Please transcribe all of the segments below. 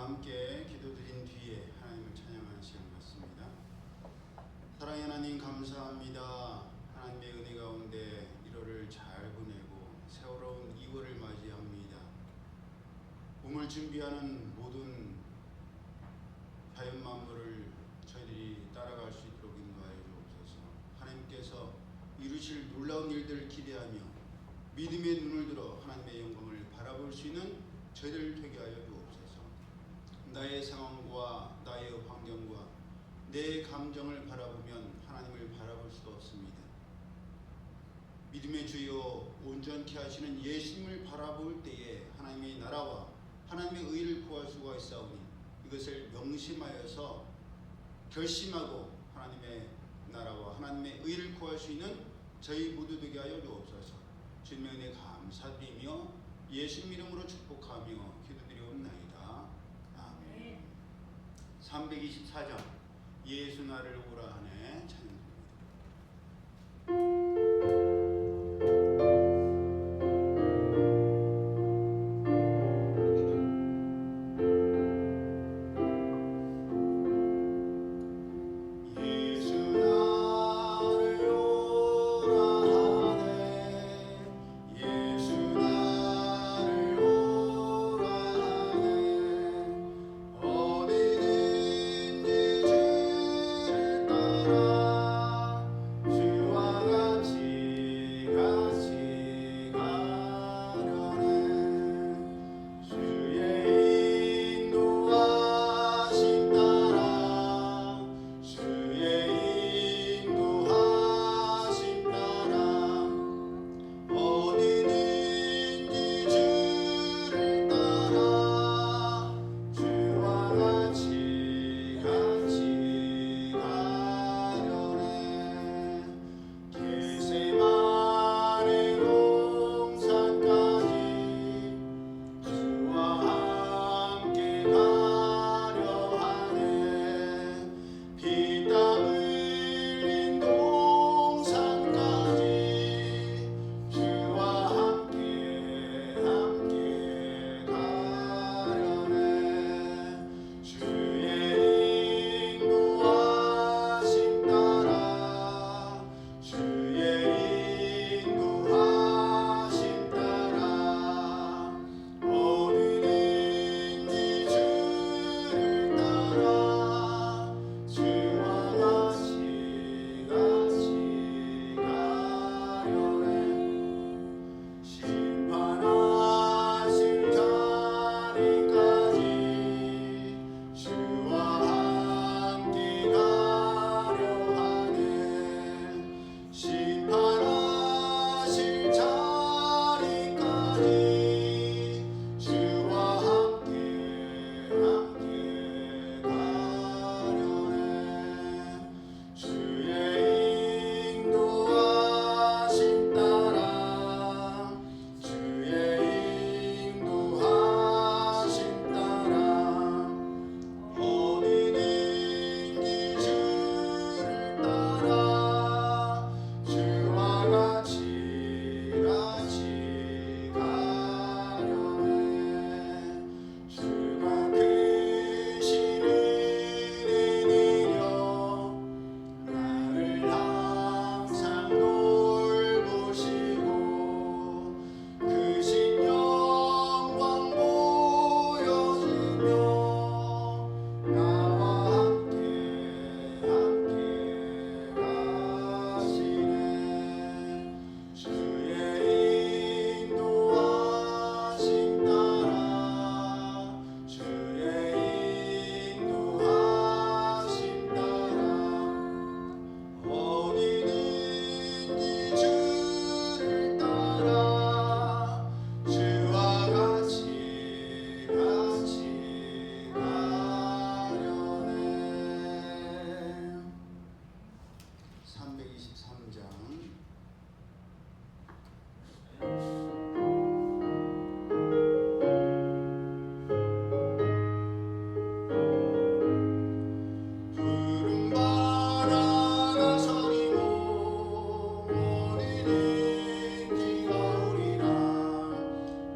함께 기도드린 뒤에 하나님을 찬양하는 시간 같습니다. 사랑의 하나님 감사합니다. 하나님의 은혜 가운데 1월을 잘 보내고 새로운 2월을 맞이합니다. 봄을 준비하는 모든 자연 만물을 저희들이 따라갈 수 있도록 인도하여 주옵소서. 하나님께서 이루실 놀라운 일들을 기대하며 믿음의 눈을 들어 하나님의 영광을 바라볼 수 있는 저희들 되게 하여 주옵소서. 나의 상황과 나의 환경과 내 감정을 바라보면 하나님을 바라볼 수가 없습니다. 믿음의 주여 온전케 하시는 예수님을 바라볼 때에 하나님의 나라와 하나님의 의를 구할 수가 있사오니 이것을 명심하여서 결심하고 하나님의 나라와 하나님의 의를 구할 수 있는 저희 모두 되게 하여 주옵소서. 주님의 은혜 감사드리며 예수님 이름으로 축복하며 기도드리옵나이다. 아멘. 324장 예수 나를 오라 하네 찬양드립니다.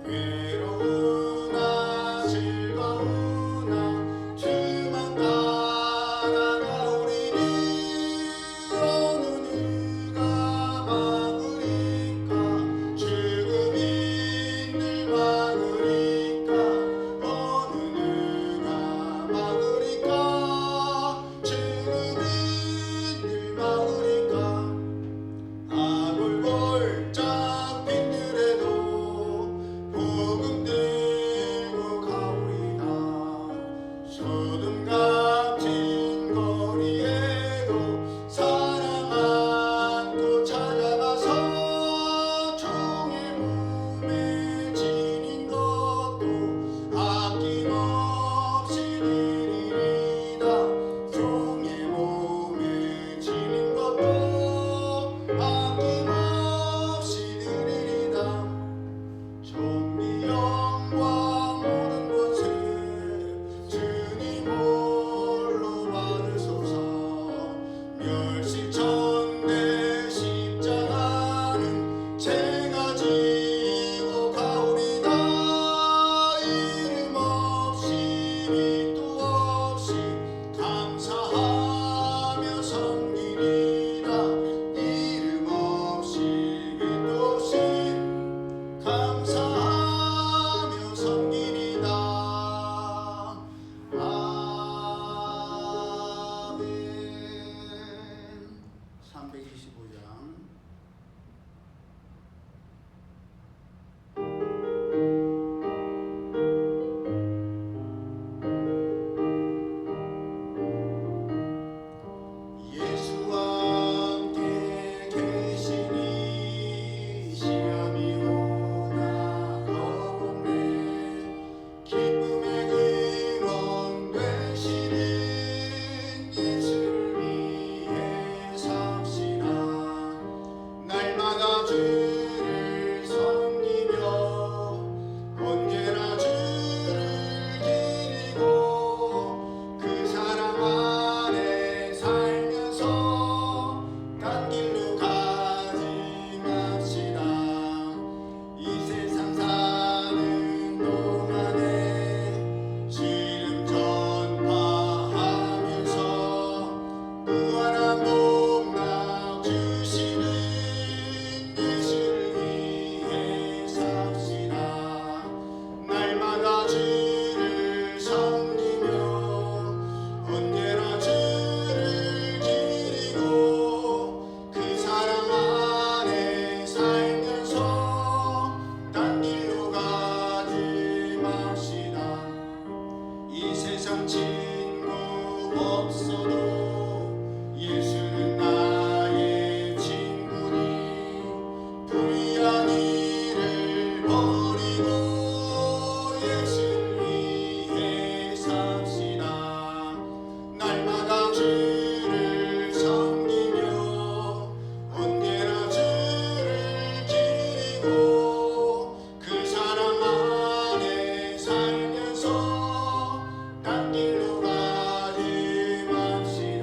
외로우나 즐거우나 세상 친구 없어도 예수는 나의 친구니 불의한 일을 버리고 예수를 위해 삽시다. 날마다 주를 섬기며 언제나 주를 기리고 그 사랑 안에 살면서 딴 길로 가지 맙시다.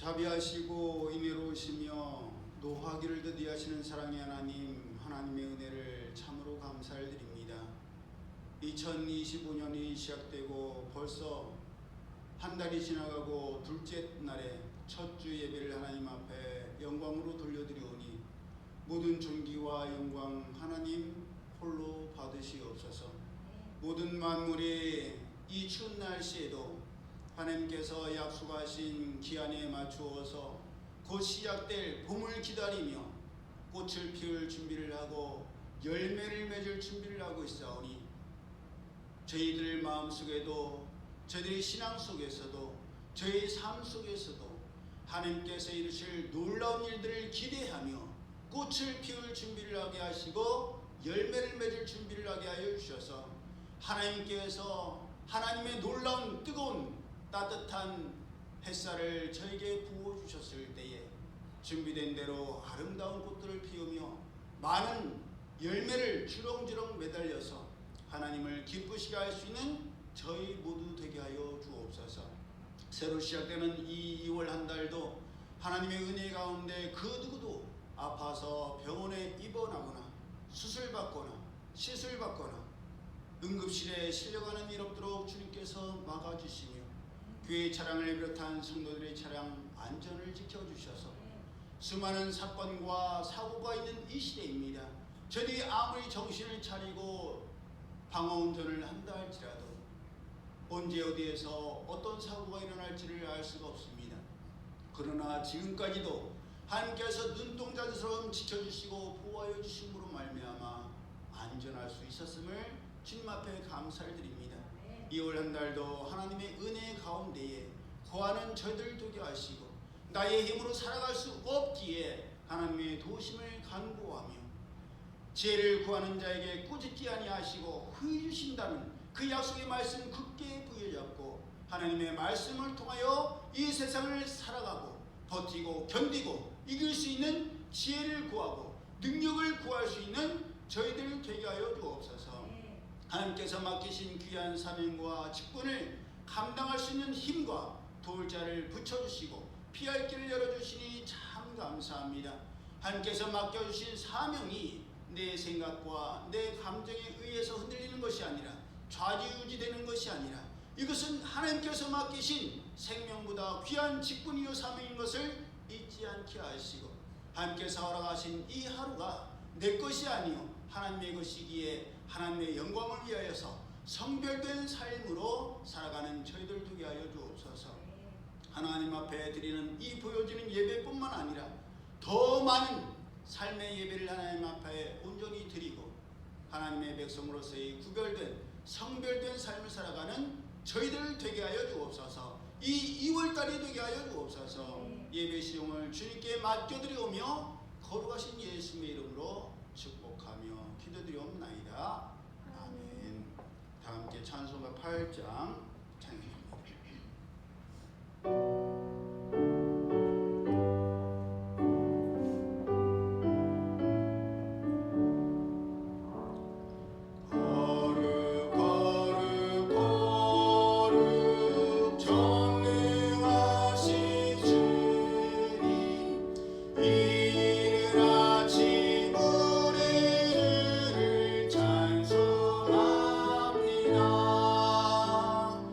자비하시고 인애로우시며 노하기를 더디하시는 사랑의 하나님, 하나님의 은혜를 참으로 감사드립니다. 2025년이 시작되고 벌써 한 달이 지나가고 둘째 날에 첫 주 예배를 하나님 앞에 영광으로 돌려드리오니 모든 존귀와 영광 하나님 홀로 받으시옵소서. 모든 만물이 이 추운 날씨에도 하나님께서 약속하신 기한에 맞추어서 곧 시작될 봄을 기다리며 꽃을 피울 준비를 하고 열매를 맺을 준비를 하고 있사오니 저희들 마음속에도 저희들의 신앙 속에서도 저희 삶 속에서도 하나님께서 이루실 놀라운 일들을 기대하며 꽃을 피울 준비를 하게 하시고 열매를 맺을 준비를 하게 하여 주셔서 하나님께서 하나님의 놀라운 뜨거운 따뜻한 햇살을 저에게 부어주셨을 때에 준비된 대로 아름다운 꽃들을 피우며 많은 열매를 주렁주렁 매달려서 하나님을 기쁘시게 할 수 있는 저희 모두 되게 하여 주옵소서. 새로 시작되는 이 2월 한 달도 하나님의 은혜 가운데 그 누구도 아파서 병원에 입원하거나 수술받거나 시술받거나 응급실에 실려가는 일 없도록 주님께서 막아주시며 교회 차량을 비롯한 성도들의 차량 안전을 지켜주셔서 수많은 사건과 사고가 있는 이 시대입니다. 저희들이 아무리 정신을 차리고 방어운전을 한다 할지라도 언제 어디에서 어떤 사고가 일어날지를 알 수가 없습니다. 그러나 지금까지도 하나님께서 눈동자처럼 지켜주시고 보호하여 주심으로 말미암아 안전할 수 있었음을 주님 앞에 감사를 드립니다. 2월 한 달도 하나님의 은혜 가운데에 거하는 저희들 되게 하시고 나의 힘으로 살아갈 수 없기에 하나님의 도심을 간구하며 지혜를 구하는 자에게 꾸짖지 아니하시고 후히 주신다는 그 약속의 말씀 굳게 부여잡고 하나님의 말씀을 통하여 이 세상을 살아가고 버티고 견디고 이길 수 있는 지혜를 구하고 능력을 구할 수 있는 저희들 되게 하여 주옵소서. 하나님께서 맡기신 귀한 사명과 직분을 감당할 수 있는 힘과 도울 자를 붙여주시고 피할 길을 열어주시니 참 감사합니다. 하나님께서 맡겨주신 사명이 내 생각과 내 감정에 의해서 흔들리는 것이 아니라 좌지우지되는 것이 아니라 이것은 하나님께서 맡기신 생명보다 귀한 직분이요 사명인 것을 잊지 않게 하시고 하나님께서 허락하신 이 하루가 내 것이 아니요 하나님의 것이기에 하나님의 영광을 위하여서 성별된 삶으로 살아가는 저희들 되게 하여 주옵소서. 하나님 앞에 드리는 이 보여지는 예배뿐만 아니라 더 많은 삶의 예배를 하나님 앞에 온전히 드리고 하나님의 백성으로서의 구별된 성별된 삶을 살아가는 저희들 되게 하여 주옵소서. 이 2월달이 되게 하여 주옵소서. 예배 시용을 주님께 맡겨드리오며 거룩하신 예수님의 이름으로 축복하며 기도드리옵나이다. 아멘. 다 함께 찬송가 8장 찬양합니다. 찬송합니다.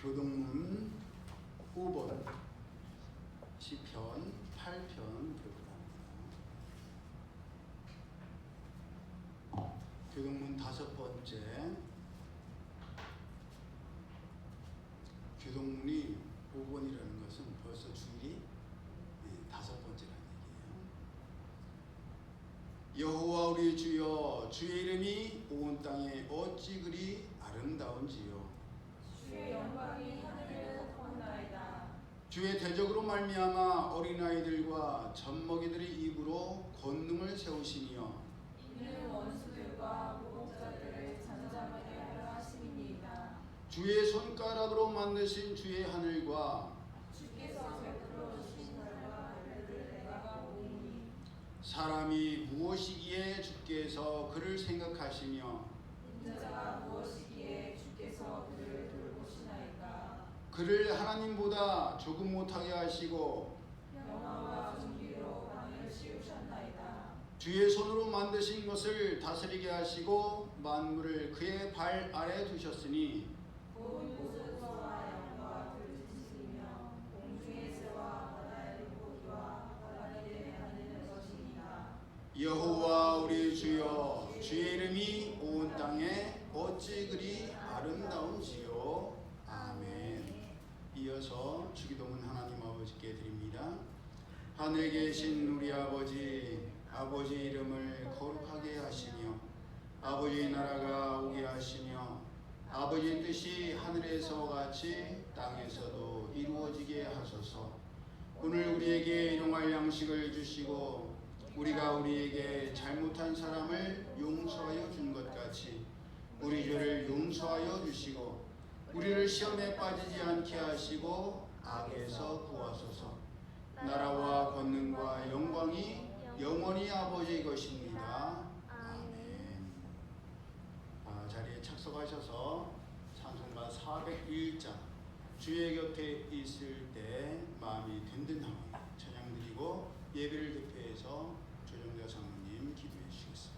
교동문 5번 시편 8편 교독합니다. 교동문 5번째. 교동문이 5번이라는 것은 벌써 주일이 5번째라는 얘기예요. 여호와 우리 주여, 주의 이름이 온 땅에 어찌 그리 아름다운지요. 주의 영광이 하늘에서 터나이다. 주의 대적으로 말미암아 어린아이들과 젖먹이들의 입으로 권능을 세우시며 이는 원수들과 모독자들을 잠잠하게 하려 하심이니이다. 주의 손가락으로 만드신 주의 하늘과 주께서 베풀어 주신 달과 별을 내가 보이니 사람이 무엇이기에 주께서 그를 생각하시며 인자가 무엇이기에 주께서 그를 돌보시나이까. 그를 하나님보다 조금 못하게 하시고 영화와 존귀로 방을 씌우셨나이다. 주의 손으로 만드신 것을 다스리게 하시고 만물을 그의 발 아래 두셨으니 온 곳에서와 양과 들지시며 공중의 새와 바다의 물고기와 바다에 다니는 것이니라. 여호와 우리 주여, 주의 이름이 온 땅에 어찌 그리 아름다운지요. 아멘. 이어서 주기도문 하나님 아버지께 드립니다. 하늘에 계신 우리 아버지, 아버지 이름을 거룩하게 하시며 아버지의 나라가 오게 하시며 아버지의 뜻이 하늘에서 같이 땅에서도 이루어지게 하소서. 오늘 우리에게 일용할 양식을 주시고 우리가 우리에게 잘못한 사람을 용서하여 준 것 같이 우리 죄를 용서하여 주시고 우리를 시험에 빠지지 않게 하시고 악에서 구하소서. 나라와 권능과 영광이 영원히 아버지의 것입니다. 아멘. 자리에 착석하셔서 찬송가 401장 주의 곁에 있을 때 마음이 든든하고 찬양 드리고 예배를 대표해서 조정자 장로님 기도해 주시겠습니다.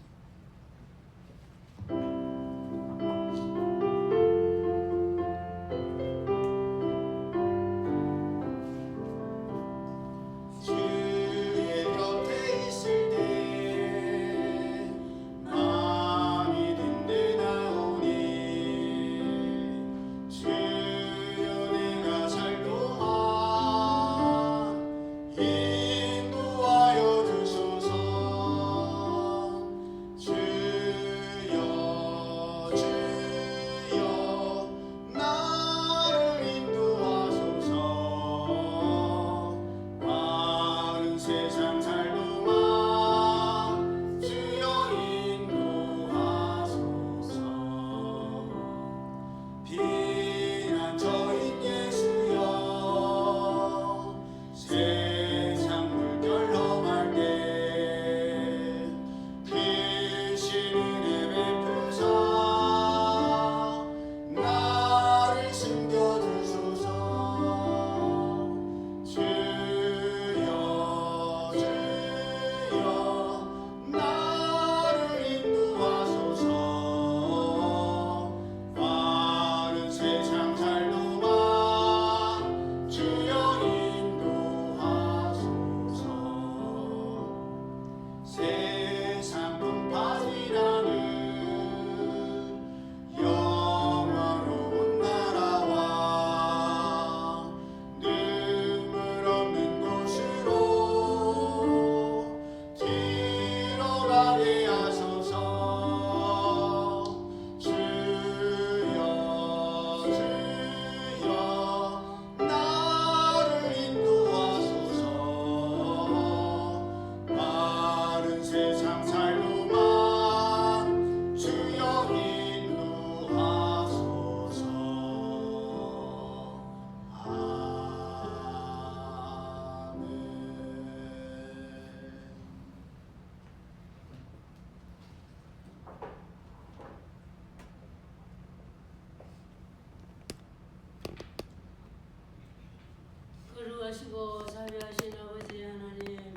거룩하시고 자비하신 아버지 하나님,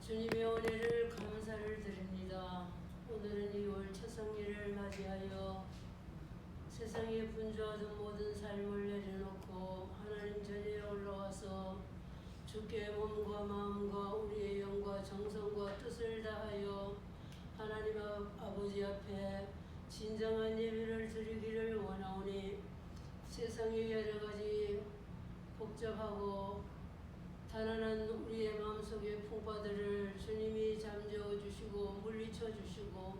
주님의 은혜를 감사를 드립니다. 오늘은 2월 첫 성일을 맞이하여 세상 세상에 분주하던 모든 삶을 내려놓고 하나님 전에 올라와서 주께 몸과 마음과 우리의 영과 정성과 뜻을 다하여 하나님 아버지 앞에 진정한 예배를 드리기를 원하오니 세상의 여러 가지 복잡하고 단단한 우리의 마음속의 풍파들을 주님이 잠재워 주시고 물리쳐 주시고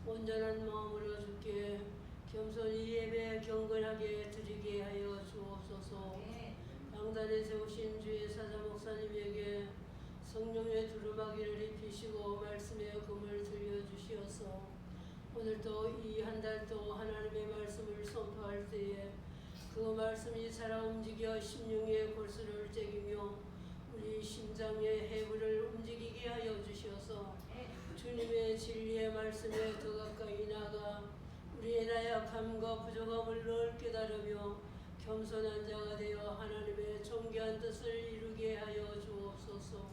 온전한 마음으로 주께 겸손히 예배 경건하게 드리게 하여 주옵소서. 강단에 세우신 주의 사자 목사님에게 성령의 두루마기를 입히시고 말씀의 금을 들려주시어서 오늘도 이 한 달도 하나님의 말씀을 선포할 때에 그 말씀이 살아 움직여 심령의 골수를 째기며 우리 심장의 해부를 움직이게 하여 주시어서 주님의 진리의 말씀에 더 가까이 나가 우리의 나약함과 부족함을 늘 깨달으며 겸손한 자가 되어 하나님의 존귀한 뜻을 이루게 하여 주옵소서.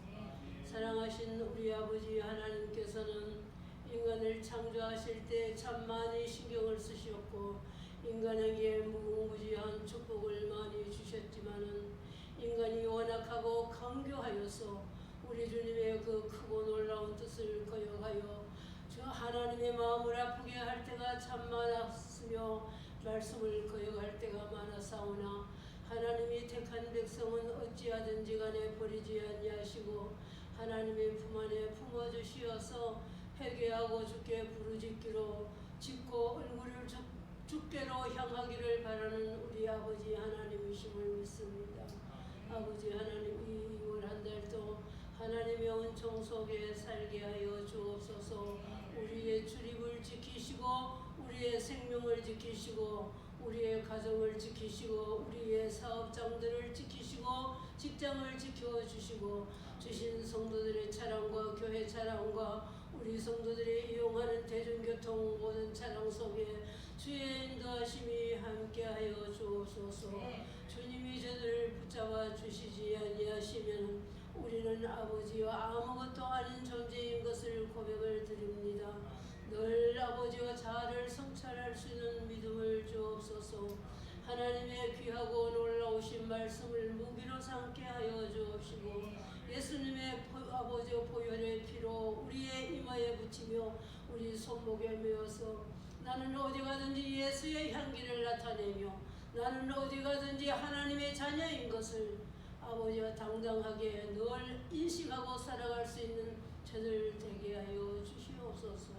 사랑하신 우리 아버지 하나님께서는 인간을 창조하실 때 참 많이 신경을 쓰셨고 인간에게 무궁무진한 축복을 많이 주셨지만은 인간이 완악하고 강교하여서 우리 주님의 그 크고 놀라운 뜻을 거역하여 저 하나님의 마음을 아프게 할 때가 참 많았으며 말씀을 거역할 때가 많았사오나 하나님이 택한 백성은 어찌하든지 간에 버리지 아니하시고 하나님의 품 안에 품어주시어서 회개하고 주께 부르짖기로 짓고 얼굴을 주께로 향하기를 바라는 우리 아버지 하나님이심을 믿습니다. 아버지 하나님 이 2월 한 달도 하나님의 은총 속에 살게 하여 주옵소서. 우리의 출입을 지키시고 우리의 생명을 지키시고 우리의 가정을 지키시고 우리의 사업장들을 지키시고 직장을 지켜주시고 주신 성도들의 차량과 교회 차량과 우리 성도들이 이용하는 대중교통 모든 차량 속에 주의 인도하심이 함께하여 주옵소서. 주님이 저들을 붙잡아 주시지 아니하시면 우리는 아버지와 아무것도 아닌 존재인 것을 고백을 드립니다. 늘 아버지와 자아를 성찰할 수 있는 믿음을 주옵소서. 하나님의 귀하고 놀라우신 말씀을 무기로 삼게 하여 주옵시고 예수님의 아버지의 보혈의 피로 우리의 이마에 붙이며 우리 손목에 메어서 나는 어디 가든지 예수의 향기를 나타내며 나는 어디 가든지 하나님의 자녀인 것을 아버지와 당당하게 늘 인식하고 살아갈 수 있는 저들 되게 하여 주시옵소서.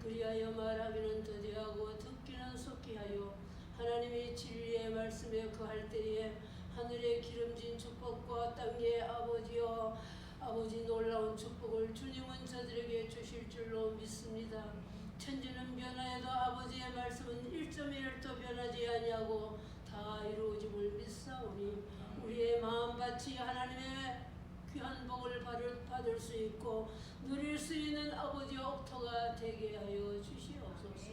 그리하여 말하기는 더디하고 듣기는 속히 하여 하나님의 진리의 말씀에 거할 때에 하늘의 기름진 축복과 땅의 아버지여 아버지 놀라운 축복을 주님은 저들에게 주실 줄로 믿습니다. 천지는 변화해도 아버지의 말씀은 1.1도 변하지 아니하고 다 이루어짐을 믿사오니 우리의 마음밭이 하나님의 귀한 복을 받을 수 있고 누릴 수 있는 아버지의 옥토가 되게 하여 주시옵소서.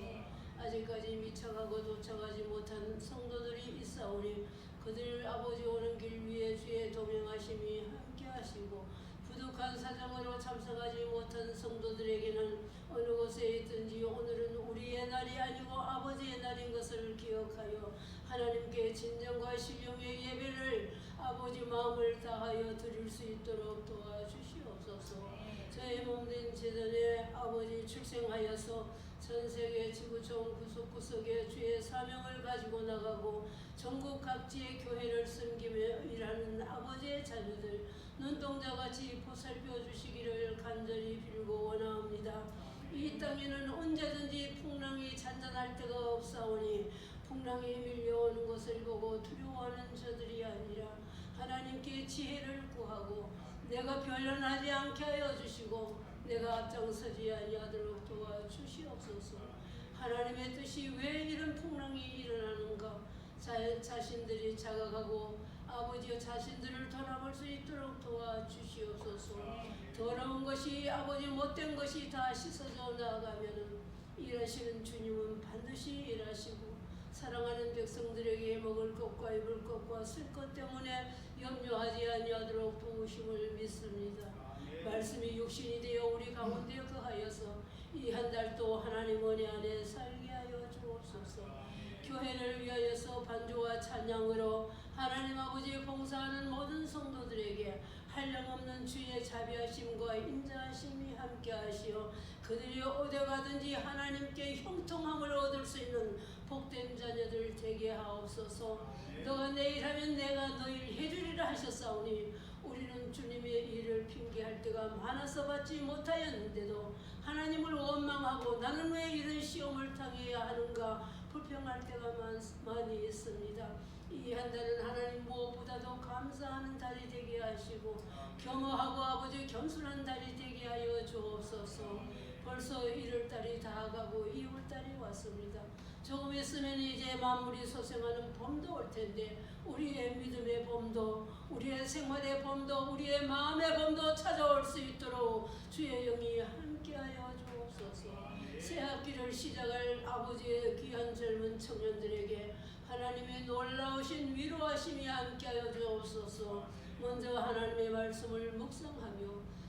아직까지 미쳐가고 도착하지 못한 성도들이 있사오니 그들 아버지 오는 길 위에 주의 동행하심이 함께하시고 부득한 사정으로 참석하지 못한 성도들에게는 어느 곳에 있든지 오늘은 우리의 날이 아니고 아버지의 날인 것을 기억하여 하나님께 진정과 신령의 예배를 아버지 마음을 다하여 드릴 수 있도록 도와주시옵소서. 저의 몸된 제단에 아버지 출생하여서 전 세계 지구촌 구석구석에 주의 사명을 가지고 나가고 전국 각지의 교회를 섬기며 일하는 아버지의 자녀들 눈동자같이 보살펴 주시기를 간절히 빌고 원하옵니다. 이 땅에는 언제든지 풍랑이 잔잔할 데가 없사오니 풍랑이 밀려오는 것을 보고 두려워하는 저들이 아니라 하나님께 지혜를 구하고 내가 변론하지 않게 하여 주시고 내가 앞장서지 아니하도록 도와주시옵소서. 하나님의 뜻이 왜 이런 풍랑이 일어나는가 자신들이 자각하고 아버지의 자신들을 돌아볼 수 있도록 도와주시옵소서. 더러운 것이 아버지 못된 것이 다 씻어져 나가면은 일하시는 주님은 반드시 일하시고 사랑하는 백성들에게 먹을 것과 입을 것과 쓸 것 때문에 염려하지 아니하도록 도우심을 믿습니다. 말씀이 육신이 되어 우리 가운데 거하여서 이 한 달도 하나님 은혜 안에 살게 하여 주옵소서. 교회를 위하여서 반주와 찬양으로 하나님 아버지 봉사하는 모든 성도들에게 한량없는 주의 자비하심과 인자하심이 함께하시어 그들이 어디 가든지 하나님께 형통함을 얻을 수 있는 복된 자녀들 되게 하옵소서. 너가 내일 하면 내가 너희를 해주리라 하셨사오니 우리는 주님의 일을 핑계할 때가 많아서 받지 못하였는데도 하나님을 원망하고 나는 왜 이런 시험을 당해야 하는가 불평할 때가 많이 있습니다. 이 한 달은 하나님 무엇보다도 감사하는 달이 되게 하시고 겸허하고 아버지 겸손한 달이 되게 하여 주옵소서. 벌써 1월달이 다가고 2월달이 왔습니다. 조금 있으면 이제 만물이 소생하는 봄도 올 텐데 우리의 믿음의 봄도 우리의 생활의 봄도 우리의 마음의 봄도 찾아올 수 있도록 주의 영이 함께하여 주옵소서. 새 학기를 시작할 아버지의 귀한 젊은 청년들에게 하나님의 놀라우신 위로하심이 함께하여 주옵소서. 먼저 하나님의 말씀을 묵상하며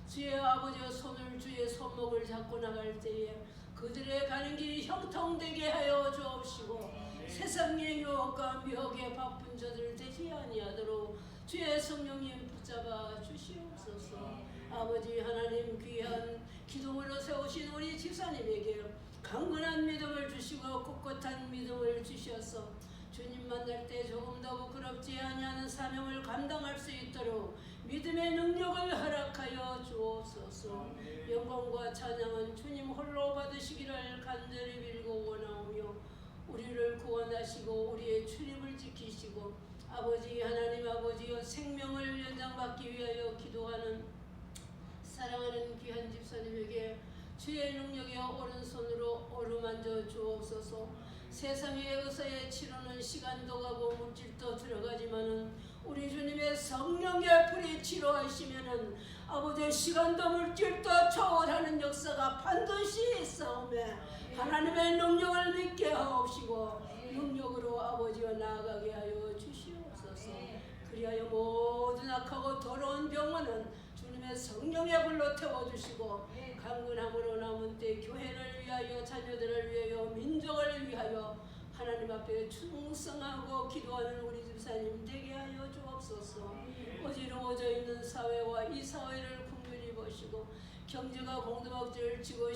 주의 아버지의 손을 주의 손목을 잡고 나갈 때에 그들의 가는 길이 형통되게 하여 주옵시고 세상의 유혹과 미혹에 바쁜 자들 되지 아니하도록 주의 성령님 붙잡아 주시옵소서. 아버지 하나님 귀한 기둥으로 세우신 우리 집사님에게 강건한 믿음을 주시고 꿋꿋한 믿음을 주셔서 주님 만날 때 조금 더 부끄럽지 아니하는 사명을 감당할 수 있도록 믿음의 능력을 허락하여 주옵소서. 영광과 찬양은 주님 홀로 받으시기를 간절히 빌고 원하오며 우리를 구원하시고 우리의 출입을 지키시고 아버지 하나님 아버지여 생명을 연장받기 위하여 기도하는 사랑하는 귀한 집사님에게 주의 능력의 오른손으로 어루만져 주옵소서. 세상의 의사의 치료는 시간도 가고 물질도 들어가지만은 우리 주님의 성령의 불이 치료하시면은 아버지의 시간도 물질도 초월하는 역사가 반드시 있사오며 하나님의 능력을 믿게 하옵시고 능력으로 아버지와 나아가게 하여 주시옵소서. 그리하여 모든 악하고 더러운 병원은 주님의 성령의 불로 태워주시고 강건함으로 남은 때 교회를 위하여 자녀들을 위하여 민족을 위하여 하나님 앞에 충성하고 기도하는 우리 집사님 되게 하여 주옵소서. 어지러워져 있는 사회와 이 사회를 긍휼히 보시고 경제가 공동박질을 치고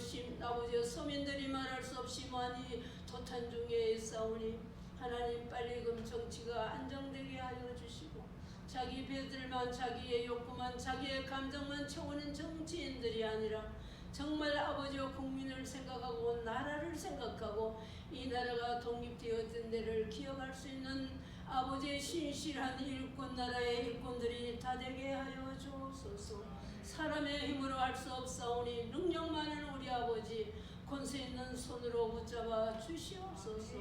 아버지의 서민들이 말할 수 없이 많이 도탄 중에 있사오니 하나님 빨리금 정치가 안정되게 하여 주시고 자기 배들만 자기의 욕구만 자기의 감정만 채우는 정치인들이 아니라 정말 아버지와 국민을 생각하고 나라를 생각하고 이 나라가 독립되었던 데를 기억할 수 있는 아버지의 신실한 일꾼 나라의 일꾼들이 다 되게 하여 주옵소서. 사람의 힘으로 할 수 없사오니 능력 많은 우리 아버지 권세 있는 손으로 붙잡아 주시옵소서.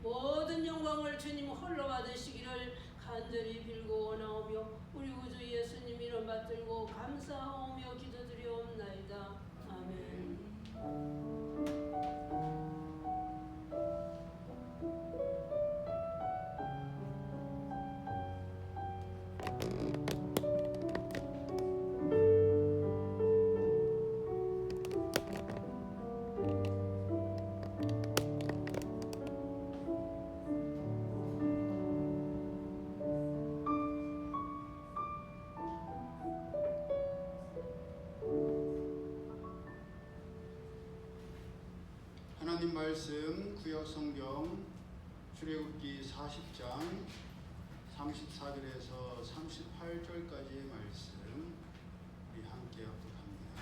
모든 영광을 주님 홀로 받으시기를 간절히 빌고 원하오며 우리 구주 예수님 이름 받들고 감사하오며 기도드리옵나이다. 아멘. 하나님 말씀 구약 성경 출애굽기 40장 34절에서 38절까지의 말씀 우리 함께 합독합니다.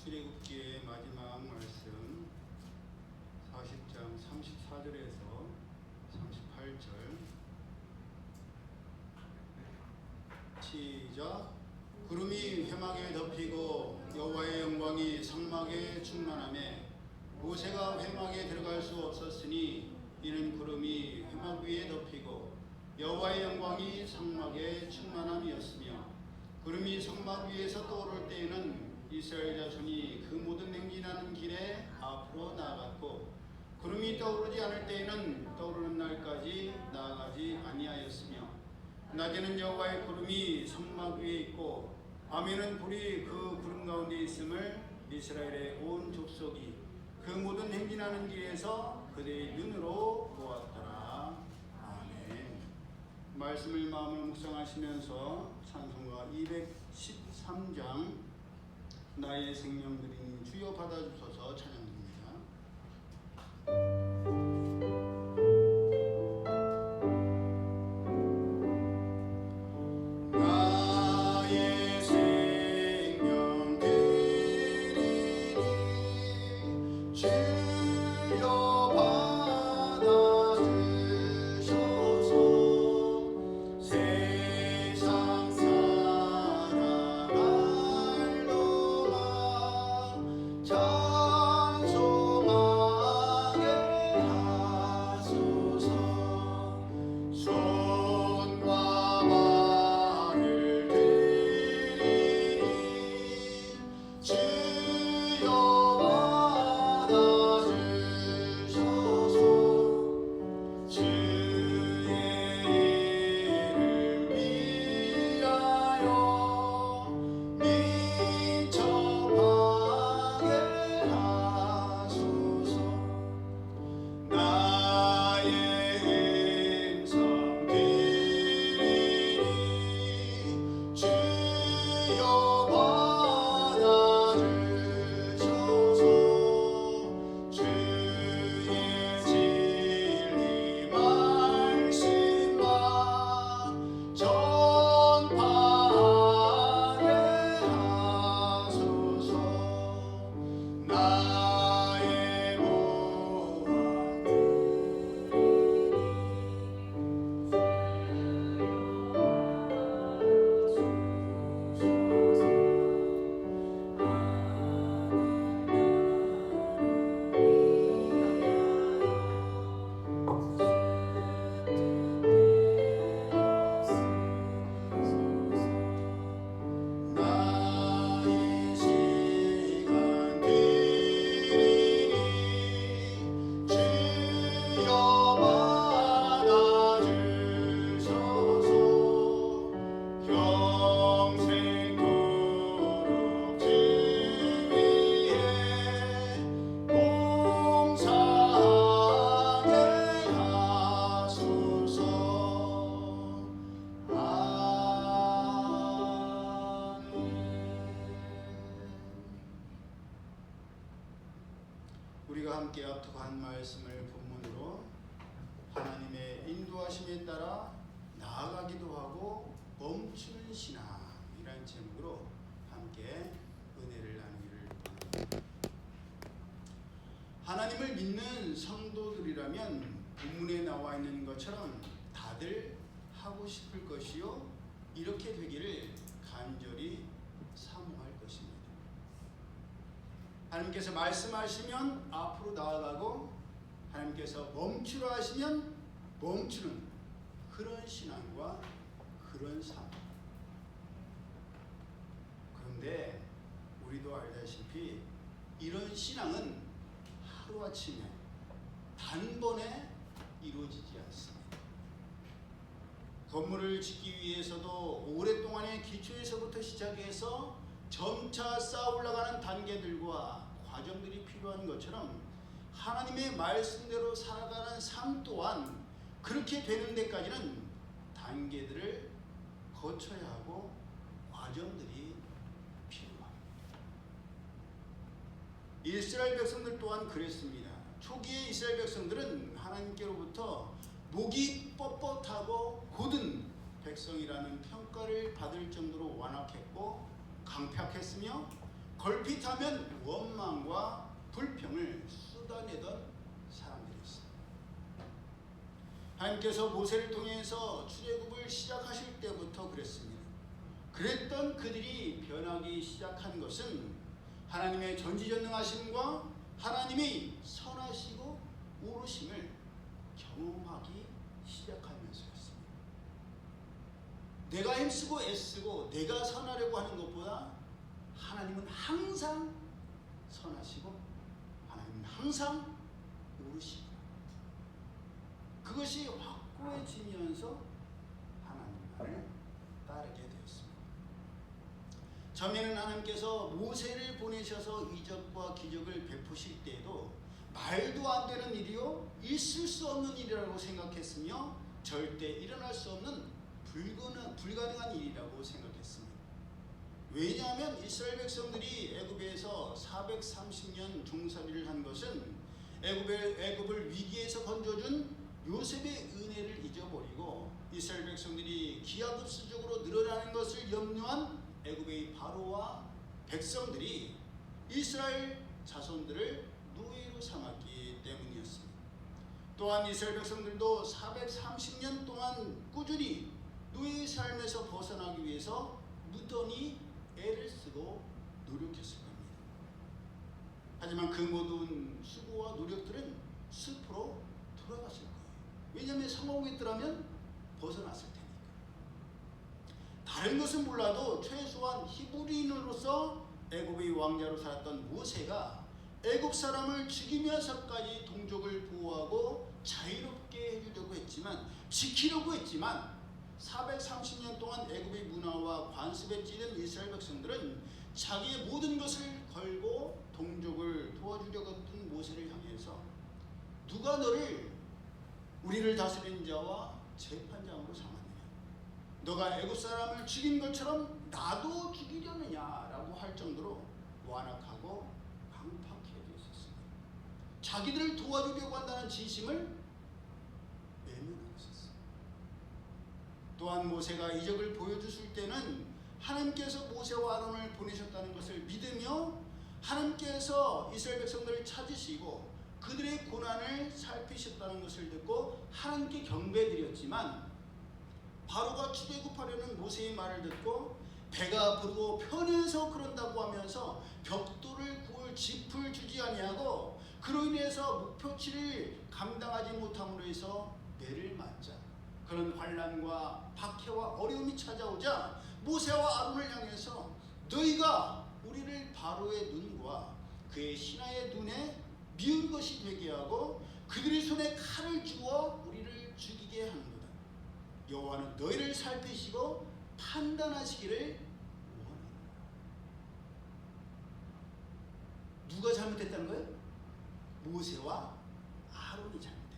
출애굽기의 마지막 말씀 40장 34절에서 38절 시작. 구름이 회막에 덮이고 여호와의 영광이 성막에 충만하매 모세가 회막에 들어갈 수 없었으니 이는 구름이 회막 위에 덮이고 여호와의 영광이 성막에 충만함이었으며 구름이 성막 위에서 떠오를 때에는 이스라엘 자손이 그 모든 행진하는 길에 앞으로 나아갔고 구름이 떠오르지 않을 때에는 떠오르는 날까지 나아가지 아니하였으며 낮에는 여호와의 구름이 선막 위에 있고 밤에는 불이 그 구름 가운데 있음을 이스라엘의 온 족속이 그 모든 행진하는 길에서 그들의 눈으로 보았더라. 아멘. 말씀을 마음으로 묵상하시면서 찬송가 213장 나의 생명들이니 주여 받아주소서 찬양드립니다. 우리가 함께 합독한 말씀을 본문으로 하나님의 인도하심에 따라 나아가기도 하고 멈추는 신앙이라는 제목으로 함께 은혜를 나누기를 원합니다. 하나님을 믿는 성도들이라면 본문에 나와 있는 것처럼 다들 하고 싶을 것이요 이렇게 되기를 간절히 사모할 것입니다. 하나님께서 말씀하시면 앞으로 나아가고 하나님께서 멈추라 하시면 멈추는 그런 신앙과 그런 삶. 그런데 우리도 알다시피 이런 신앙은 하루아침에 단번에 이루어지지 않습니다. 건물을 짓기 위해서도 오랫동안의 기초에서부터 시작해서 점차 쌓아 올라가는 단계들과 과정들이 필요한 것처럼 하나님의 말씀대로 살아가는 삶 또한 그렇게 되는 데까지는 단계들을 거쳐야 하고 과정들이 필요합니다. 이스라엘 백성들 또한 그랬습니다. 초기의 이스라엘 백성들은 하나님께로부터 목이 뻣뻣하고 곧은 백성이라는 평가를 받을 정도로 완악했고 강팍했으며 걸핏하면 원망과 불평을 쏟아내던 사람들이었습니다. 하나님께서 모세를 통해서 출애굽을 시작하실 때부터 그랬습니다. 그랬던 그들이 변하기 시작한 것은 하나님의 전지전능하심과 하나님의 선하시고 오르심을 경험하기 시작하면서였습니다. 내가 힘쓰고 애쓰고 내가 선하려고 하는 것보다 하나님은 항상 선하시고 하나님은 항상 오르시고 그것이 확고해지면서 하나님과 말을 따르게 되었습니다. 처음에는 하나님께서 모세를 보내셔서 이적과 기적을 베푸실 때에도 말도 안 되는 일이요 있을 수 없는 일이라고 생각했으며 절대 일어날 수 없는 불가능한 일이라고 생각했습니다. 왜냐하면 이스라엘 백성들이 애굽에서 430년 종살이를 한 것은 애굽을 위기에서 건져준 요셉의 은혜를 잊어버리고 이스라엘 백성들이 기하급수적으로 늘어나는 것을 염려한 애굽의 바로와 백성들이 이스라엘 자손들을 노예로 삼았기 때문이었습니다. 또한 이스라엘 백성들도 430년 동안 꾸준히 노예의 삶에서 벗어나기 위해서 무던히 애를 쓰고 노력했을 겁니다. 하지만 그 모든 수고와 노력들은 숲으로 돌아갔을 거예요. 왜냐하면 성공했더라면 벗어났을 테니까. 다른 것은 몰라도 최소한 히브리인으로서 애굽의 왕자로 살았던 모세가 애굽 사람을 죽이면서까지 동족을 보호하고 자유롭게 해주려고 했지만, 지키려고 했지만 430년 동안 애굽의 문화와 관습에 찌든 이스라엘 백성들은 자기의 모든 것을 걸고 동족을 도와주려고 했던 모세를 향해서 누가 너를 우리를 다스리는 자와 재판장으로 삼았느냐, 너가 애굽 사람을 죽인 것처럼 나도 죽이려느냐라고 할 정도로 완악하고 강팍해져 있었습니다. 자기들을 도와주려고 한다는 진심을 외면하고 있었습니다. 또한 모세가 이적을 보여주실 때는 하나님께서 모세와 아론을 보내셨다는 것을 믿으며 하나님께서 이스라엘 백성들을 찾으시고 그들의 고난을 살피셨다는 것을 듣고 하나님께 경배드렸지만, 바로가 출애굽하려는 모세의 말을 듣고 배가 부르고 편해서 그런다고 하면서 벽돌을 구울 짚을 주지 아니하고 그로 인해서 목표치를 감당하지 못함으로 해서 매를 맞자 그런 환난과 박해와 어려움이 찾아오자 모세와 아론을 향해서 너희가 우리를 바로의 눈과 그의 신하의 눈에 미운 것이 되게 하고 그들의 손에 칼을 주어 우리를 죽이게 하는도다. 여호와는 너희를 살피시고 판단하시기를 원하노라. 누가 잘못했다는 거예요? 모세와 아론이 잘못했다.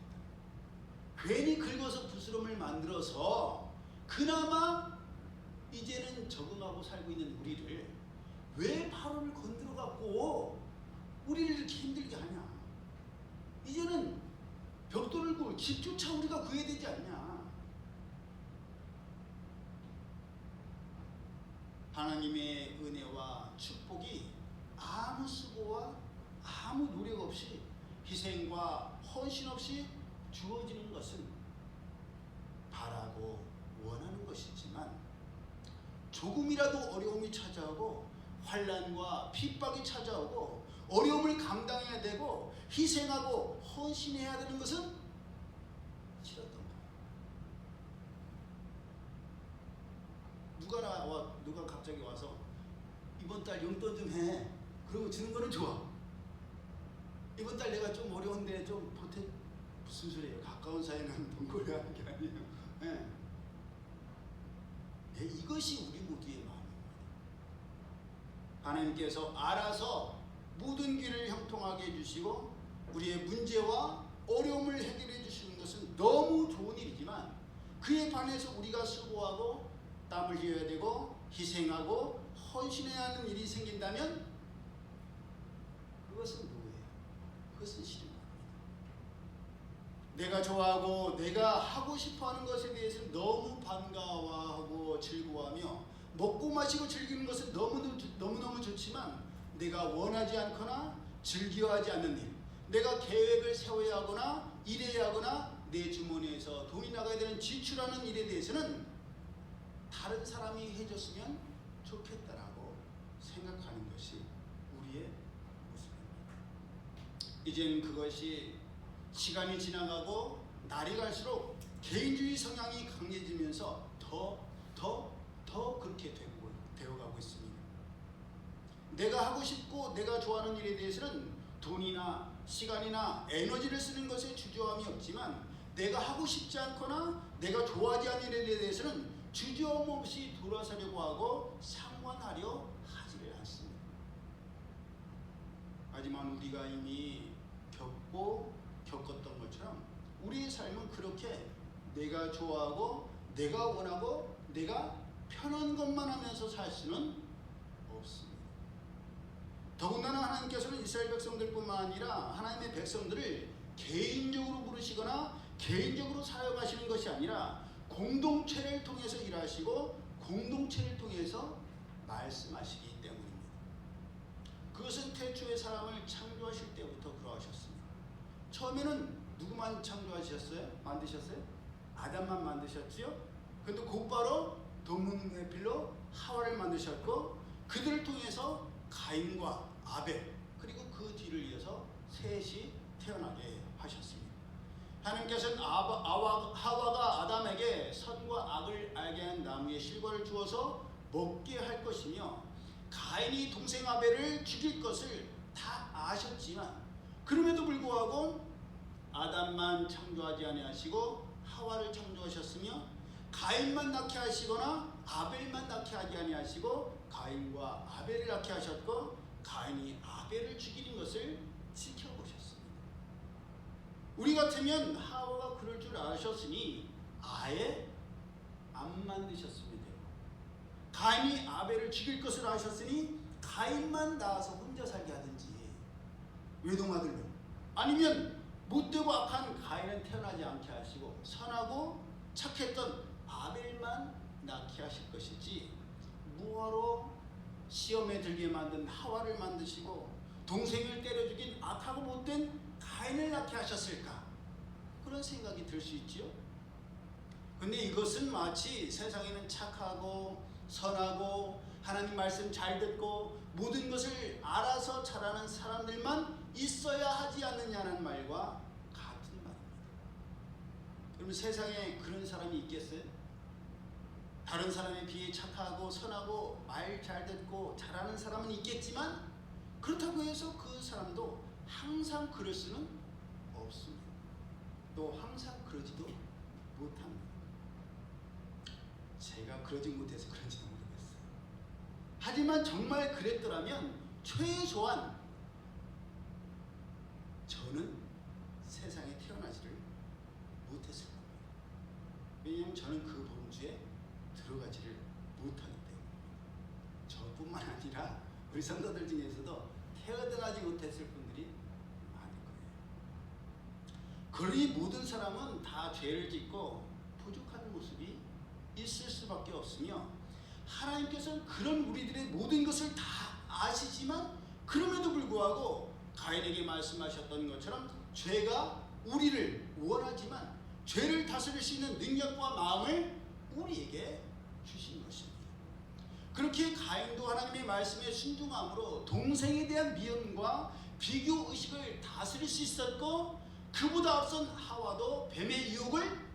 괜히 긁어서 부스럼을 만들어서 그나마 이제는 적응하고 살고 있는 우리를 왜 바로를 건드려 갖고 우리를 이렇게 힘들게 하냐. 이제는 벽돌을 구울 집조차 우리가 구해야 되지 않냐. 하나님의 은혜와 축복이 아무 수고와 아무 노력 없이 희생과 헌신 없이 주어지는 것은 바라고 원하는 것이지만, 조금이라도 어려움이 찾아오고 환난과 핍박이 찾아오고 어려움을 감당해야 되고 희생하고 헌신해야 되는 것은 싫었던 거예요. 누가 갑자기 와서 이번 달 용돈 좀 해. 그러고 주는 거는 좋아. 이번 달 내가 좀 어려운데 좀 보태. 무슨 소리예요? 가까운 사이는 번거리 하는 게 아니에요. 네. 네, 이것이 우리 모두의 마음입니다. 하나님께서 알아서 모든 길을 형통하게 해주시고 우리의 문제와 어려움을 해결해 주시는 것은 너무 좋은 일이지만, 그에 반해서 우리가 수고하고 땀을 흘려야 되고 희생하고 헌신해야 하는 일이 생긴다면 그것은 뭐예요? 그것은 싫은 겁니다. 내가 좋아하고 내가 하고 싶어하는 것에 대해서 너무 반가워하고 즐거워하며 먹고 마시고 즐기는 것은 너무너무 좋지만, 내가 원하지 않거나 즐겨하지 않는 일, 내가 계획을 세워야 하거나 일해야 하거나 내 주머니에서 돈이 나가야 되는 지출하는 일에 대해서는 다른 사람이 해줬으면 좋겠다라고 생각하는 것이 우리의 모습입니다. 이제는 그것이 시간이 지나가고 날이 갈수록 개인주의 성향이 강해지면서 더 그렇게 되어가고 있습니다. 내가 하고 싶고 내가 좋아하는 일에 대해서는 돈이나 시간이나 에너지를 쓰는 것에 주저함이 없지만, 내가 하고 싶지 않거나 내가 좋아하지 않는 일에 대해서는 주저없이 돌아서려고 하고 상관하려 하지를 않습니다. 하지만 우리가 이미 겪었던 것처럼 우리의 삶은 그렇게 내가 좋아하고 내가 원하고 내가 편한 것만 하면서 살 수는 없습니다. 더군다나 하나님께서는 이스라엘 백성들뿐만 아니라 하나님의 백성들을 개인적으로 부르시거나 개인적으로 사용하시는 것이 아니라 공동체를 통해서 일하시고 공동체를 통해서 말씀하시기 때문입니다. 그것은 태초에 사람을 창조하실 때부터 그러하셨습니다. 처음에는 누구만 창조하셨어요? 만드셨어요? 아담만 만드셨지요? 그런데 곧바로 동문회필로 하와를 만드셨고 그들을 통해서 가인과 아벨 그리고 그 뒤를 이어서 셋이 태어나게 하셨습니다. 하나님께서는 하와가 아담에게 선과 악을 알게 한 나무의 실과를 주어서 먹게 할 것이며 가인이 동생 아벨을 죽일 것을 다 아셨지만 그럼에도 불구하고 아담만 창조하지 아니하시고 하와를 창조하셨으며 가인만 낳게 하시거나 아벨만 낳게 하지 아니하시고 가인과 아벨을 낳게 하셨고 가인이 아벨을 죽이는 것을 지켜보셨습니다. 우리 같으면 하와가 그럴 줄 아셨으니 아예 안 만드셨으면 돼요. 가인이 아벨을 죽일 것을 아셨으니 가인만 낳아서 혼자 살게 하든지 외동아들로 아니면 못되고 악한 가인은 태어나지 않게 하시고 선하고 착했던 아벨만 낳게 하실 것이지 뭐하러 시험에 들게 만든 하와를 만드시고 동생을 때려 죽인 악하고 못된 가인을 낳게 하셨을까? 그런 생각이 들 수 있지요. 근데 이것은 마치 세상에는 착하고 선하고 하나님 말씀 잘 듣고 모든 것을 알아서 잘하는 사람들만 있어야 하지 않느냐는 말과 같은 말입니다. 그러면 세상에 그런 사람이 있겠어요? 다른 사람에 비해 착하고 선하고 말 잘 듣고 잘하는 사람은 있겠지만 그렇다고 해서 그 사람도 항상 그럴 수는 없습니다. 또 항상 그러지도 못합니다. 제가 그러지 못해서 그런지도 모르겠어요. 하지만 정말 그랬더라면 최소한 저는 세상에 태어나지를 못했을 겁니다. 왜냐하면 저는 그 범주에 들어가지를 못하기 때문입니다. 저뿐만 아니라 우리 성도들 중에서도 태어나지 못했을 분들이 많을 거예요. 그러니 모든 사람은 다 죄를 짓고 부족한 모습이 있을 수밖에 없으며 하나님께서는 그런 우리들의 모든 것을 다 아시지만 그럼에도 불구하고 가인에게 말씀하셨던 것처럼 죄가 우리를 원하지만 죄를 다스릴 수 있는 능력과 마음을 우리에게 주신 것입니다. 그렇게 가인도 하나님의 말씀에 순종함으로 동생에 대한 미움과 비교 의식을 다스릴 수 있었고 그보다 앞선 하와도 뱀의 유혹을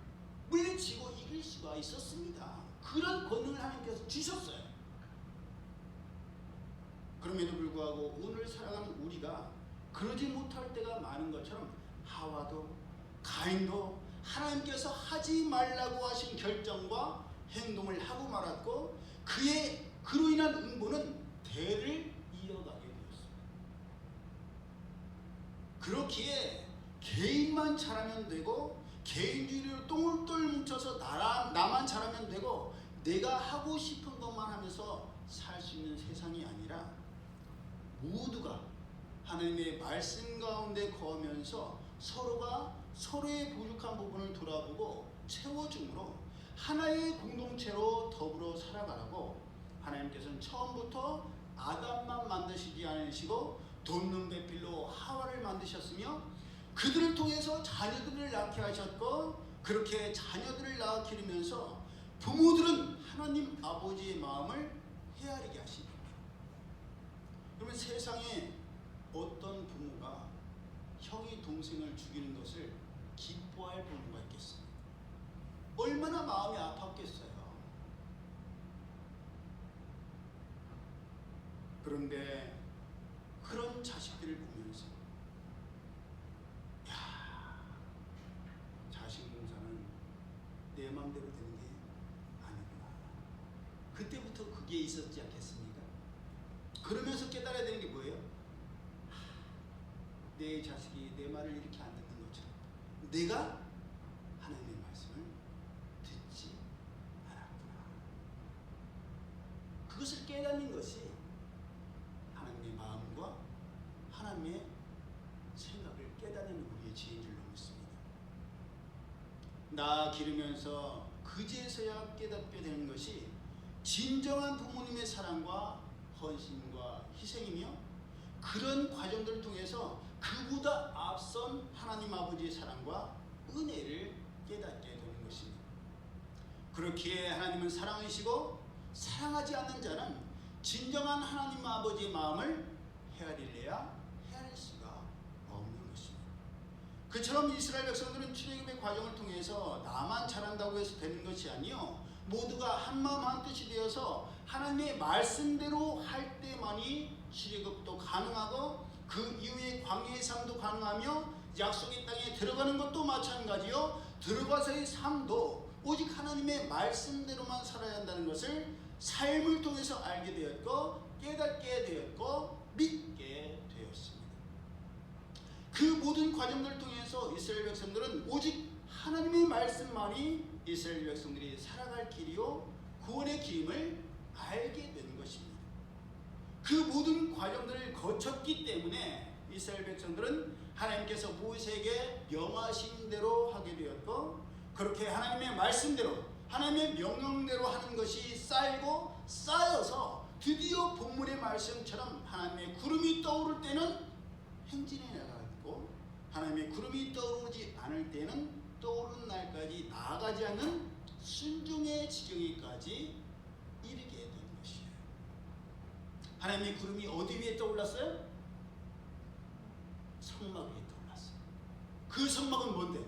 물리치고 이길 수가 있었습니다. 그런 권능을 하나님께서 주셨어요. 그럼에도 불구하고 오늘 살아가는 우리가 그러지 못할 때가 많은 것처럼 하와도 가인도 하나님께서 하지 말라고 하신 결정과 행동을 하고 말았고 그로 인한 응보는 대를 이어가게 되었습니다. 그렇기에 개인만 잘하면 되고 개인주의로 똥을 뭉쳐서 나만 잘하면 되고 내가 하고 싶은 것만 하면서 살 수 있는 세상이 아니라 모두가 하나님의 말씀 가운데 거하면서 서로가 서로의 부족한 부분을 돌아보고 채워줌으로 하나의 공동체로 더불어 살아가라고 하나님께서는 처음부터 아담만 만드시지 않으시고 돕는 배필로 하와를 만드셨으며 그들을 통해서 자녀들을 낳게 하셨고 그렇게 자녀들을 낳아 기르면서 부모들은 하나님 아버지의 마음을 헤아리게 하신 겁니다. 그러면 세상에 어떤 부모가 형이 동생을 죽이는 것을 기뻐할 부모가 있겠습니까? 얼마나 마음이 아팠겠어요. 그런데 그런 자식들을 보면서 자식 농사는 내 마음대로 되는 게 아니구나. 그게 있었지 않겠습니까? 그러면서 깨달아야 되는 게 뭐예요? 내 자식이 내 말을 이렇게 안 듣는 것처럼 내가 하나님의 말씀을 듣지 않았구나. 그것을 깨닫는 것이 하나님의 마음과 하나님의 생각을 깨닫는 우리의 죄인 줄로 믿습니다. 나 기르면서 그제서야 깨닫게 되는 것이 진정한 부모님의 사랑과 헌신과 희생이며, 그런 과정들을 통해서 그보다 앞선 하나님 아버지의 사랑과 은혜를 깨닫게 되는 것입니다. 그렇기에 하나님은 사랑이시고 사랑하지 않는 자는 진정한 하나님 아버지의 마음을 헤아릴래야 헤아릴 수가 없는 것입니다. 그처럼 이스라엘 백성들은 출애굽의 과정을 통해서 나만 잘한다고 해서 되는 것이 아니요, 모두가 한마음 한뜻이 되어서 하나님의 말씀대로 할 때만이 출애굽도 가능하고 그 이후의 광야의 삶도 가능하며 약속의 땅에 들어가는 것도 마찬가지요, 들어가서의 삶도 오직 하나님의 말씀대로만 살아야 한다는 것을 삶을 통해서 알게 되었고 깨닫게 되었고 믿게 되었습니다. 그 모든 과정들을 통해서 이스라엘 백성들은 오직 하나님의 말씀만이 이스라엘 백성들이 살아갈 길이요 구원의 길임을 알게 되는 것입니다. 그 모든 과정들을 거쳤기 때문에 이스라엘 백성들은 하나님께서 모세에게 명하신 대로 하게 되었고, 그렇게 하나님의 말씀대로 하나님의 명령대로 하는 것이 쌓이고 쌓여서 드디어 본문의 말씀처럼 하나님의 구름이 떠오를 때는 행진해 나가고, 하나님의 구름이 떠오르지 않을 때는 떠오르는 날까지 나아가지 않는 순종의 지경에까지 이르게 된 것이에요. 하나님의 구름이 어디 위에 떠올랐어요? 성막 위에 떠올랐어요. 그 성막은 뭔데?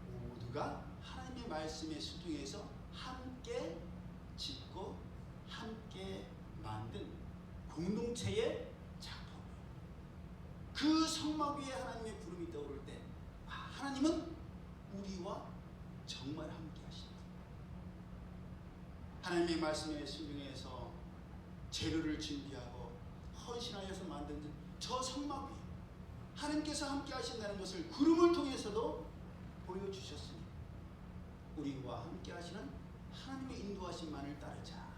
모두가 하나님의 말씀에 순종해서 함께 짓고 함께 만든 공동체의 작품이에요. 그 성막 위에 하나님의 구름이 떠오를 때 하나님은 우리와 정말 함께 하신다. 하나님의 말씀에 순종해서 재료를 준비하고 헌신하여서 만든 저 성막 위에 하나님께서 함께 하신다는 것을 구름을 통해서도 보여주셨습니다. 우리와 함께 하시는 하나님의 인도하심만을 따르자.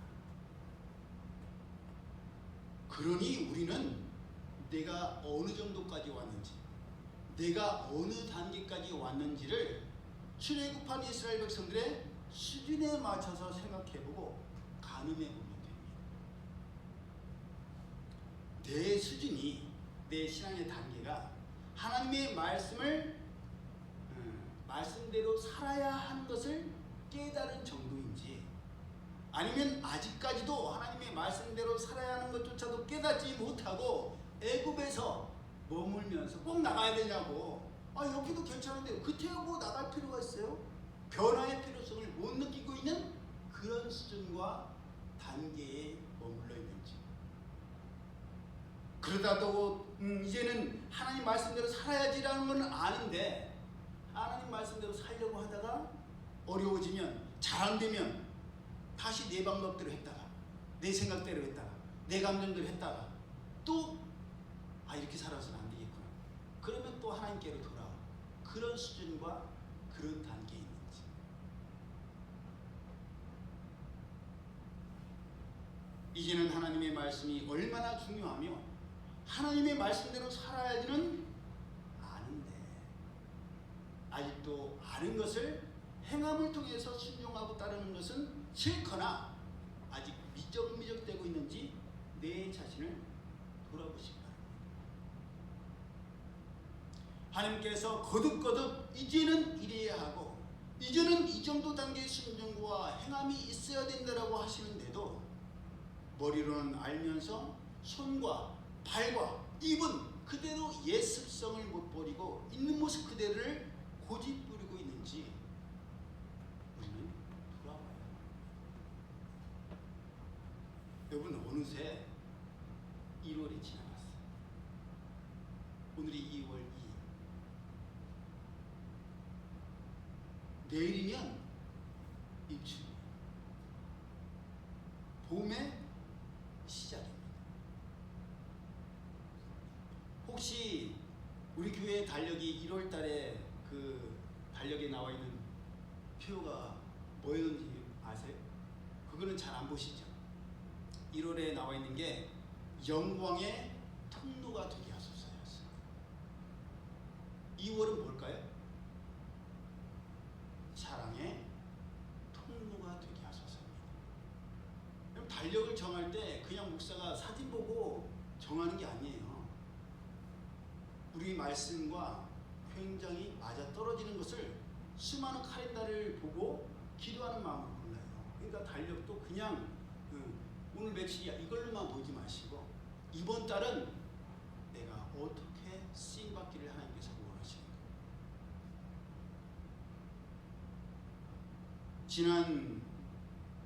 그러니 우리는 내가 어느 정도까지 왔는지, 내가 어느 단계까지 왔는지를 출애굽한 이스라엘 백성들의 수준에 맞춰서 생각해보고 가늠해보면 됩니다. 내 수준이, 내 신앙의 단계가 하나님의 말씀을 말씀대로 살아야 하는 것을 깨달은 정도인지, 아니면 아직까지도 하나님의 말씀대로 살아야 하는 것조차도 깨닫지 못하고 애굽에서 머물면서 꼭 나가야 되냐고, 여기도 괜찮은데 그태하고 나갈 필요가 있어요? 변화의 필요성을 못 느끼고 있는 그런 수준과 단계에 머물러 있는지, 그러다도 이제는 하나님 말씀대로 살아야지라는 건 아는데 하나님 말씀대로 살려고 하다가 어려워지면, 잘 안 되면 다시 내 방법대로 했다가 내 생각대로 했다가 내 감정대로 했다가 또 이렇게 살아서는 안 되겠구나, 그러면 또 하나님께로 돌아와. 그런 수준과 그런 단계에 있는지. 이제는 하나님의 말씀이 얼마나 중요하며 하나님의 말씀대로 살아야지는 아는데, 아직도 아는 것을 행함을 통해서 순종하고 따르는 것은 싫거나 아직 미적미적되고 있는지 내 자신을 돌아보시기 바랍니다. 하나님께서 거듭거듭 이제는 이래야 하고 이제는 이 정도 단계의 순종과 행함이 있어야 된다라고 하시는데도 머리로는 알면서 손과 발과 입은 그대로 옛 습성을 못 버리고 있는 모습 그대로를 고집 부리고 있는지 우리는 돌아봐야 합니다. 여러분, 어느새 1월이 지나갔어요. 오늘이 2월 2일. 내일이면 입춘이에요. 봄의 시작입니다. 혹시 우리 교회 달력이 1월 달에 그 달력에 나와 있는 표가 뭐였는지 아세요? 그거는 잘 안 보시죠? 1월에 나와 있는 게 영광의 통로가 되게 하소서였어요. 2월은 뭘까요? 사랑의 통로가 되게 하소서입니다. 그럼 달력을 정할 때 그냥 목사가 사진 보고 정하는 게 아니에요. 우리 말씀과 굉장히 맞아 떨어지는 것을 수많은 카렌다를 보고 기도하는 마음으로 골라요. 그러니까 달력도 그냥 오늘 며칠이야 이걸로만 보지 마시고 이번 달은 내가 어떻게 쓰임받기를 하나님께서 원하시는가. 지난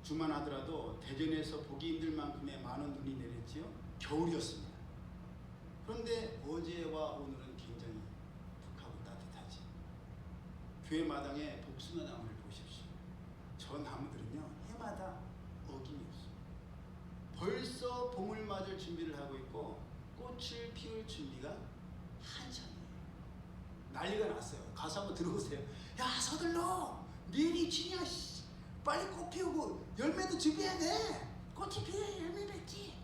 주만 하더라도 대전에서 보기 힘들 만큼의 많은 눈이 내렸지요. 겨울이었습니다. 그런데 어제와 오늘은 굉장히 북하고 따뜻하지. 교회 마당에 복숭아 나무를 보십시오. 저 나무들은요 해마다 어김이 없어요. 벌써 봄을 맞을 준비를 하고 있고 꽃을 피울 준비가 한창이에요. 난리가 났어요. 가서 한번 들어보세요. 야 서둘러 내일이 주냐. 빨리 꽃 피우고 열매도 준비해야 돼. 꽃이 피어야 열매 맺지.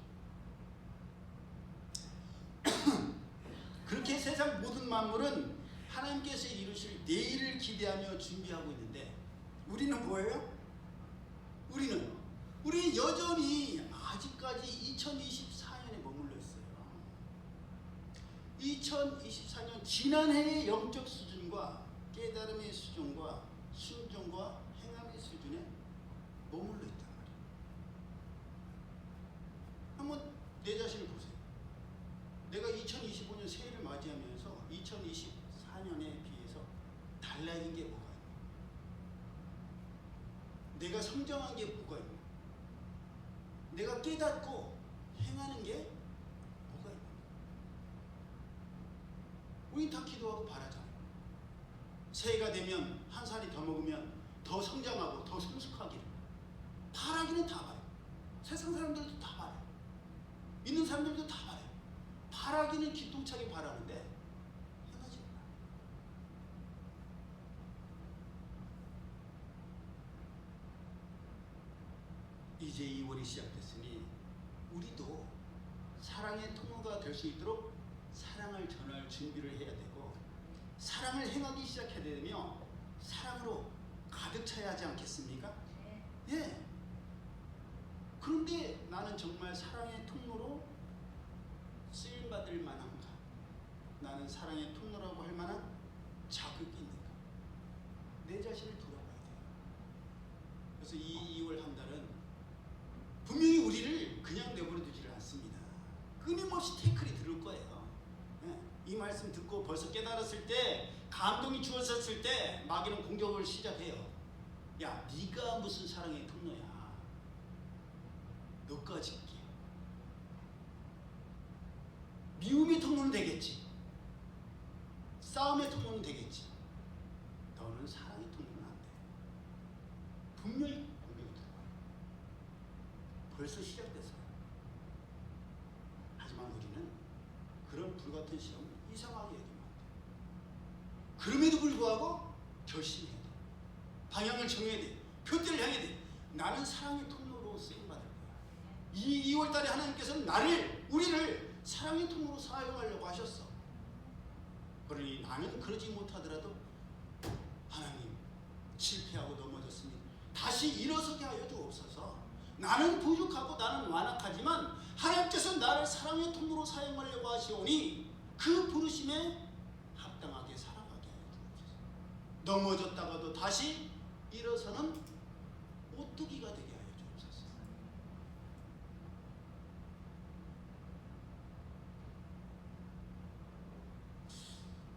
그렇게 세상 모든 만물은 하나님께서 이루실 내일을 기대하며 준비하고 있는데 우리는 뭐예요? 우리는 여전히 아직까지 2024년에 머물러 있어요. 2024년 지난해의 영적 수준과 깨달음의 수준과 순종과 행함의 수준에 머물러 있단 말이에요. 한번 내 자신을 보세요. 내가 2025년 새해를 맞이하면서 2024년에 비해서 달라진 게 뭐가 있나? 내가 성장한 게 뭐가 있나? 내가 깨닫고 행하는 게 뭐가 있나? 우린 다 기도하고 바라잖아요. 새해가 되면 한 살이 더 먹으면 더 성장하고 더 성숙하기를 바라기는 다 바라요. 세상 사람들도 다 바라요. 믿는 사람들도 다 바라요. 바라기는 기똥차게 바라는데 행하지 않아요. 이제 2월이 시작됐으니 우리도 사랑의 통로가 될 수 있도록 사랑을 전할 준비를 해야 되고 사랑을 행하기 시작해야 되며 사랑으로 가득 차야 하지 않겠습니까? 예. 그런데 나는 정말 사랑의 통로로 쓰임받을 만한가? 나는 사랑의 통로라고 할 만한 자격이 있는가? 내 자신을 돌아봐야 돼요. 그래서 이 2월 한 달은 분명히 우리를 그냥 내버려 두지를 않습니다. 끊임없이 태클이 들을 거예요. 네. 이 말씀 듣고 벌써 깨달았을 때 감동이 주어졌을 때 마귀는 공격을 시작해요. 야 네가 무슨 사랑의 통로야. 너까지 있게. 미움의 통로는 되겠지. 싸움의 통로는 되겠지. 너는 사랑의 통로는 안 돼. 분명히 공격이 들어와요. 벌써 시작됐어요. 하지만 우리는 그런 불같은 시험을 이상하게 여기면 안 돼. 그럼에도 불구하고 결심해야 돼. 방향을 정해야 돼. 표대를 향해야 돼. 나는 사랑의 통로로 쓰임받을 거야. 이 2월 달에 하나님께서는 우리를 사랑의 통로로 사용하려고 하셨어. 그러니 나는 그러지 못하더라도 하나님 실패하고 넘어졌습니다. 다시 일어서게 하여 주옵소서. 나는 부족하고 나는 완악하지만 하나님께서 나를 사랑의 통로로 사용하려고 하시오니 그 부르심에 합당하게 살아가게 하여 주옵소서. 넘어졌다가도 다시 일어서는 오뚜기가 되게 하여 주옵소서.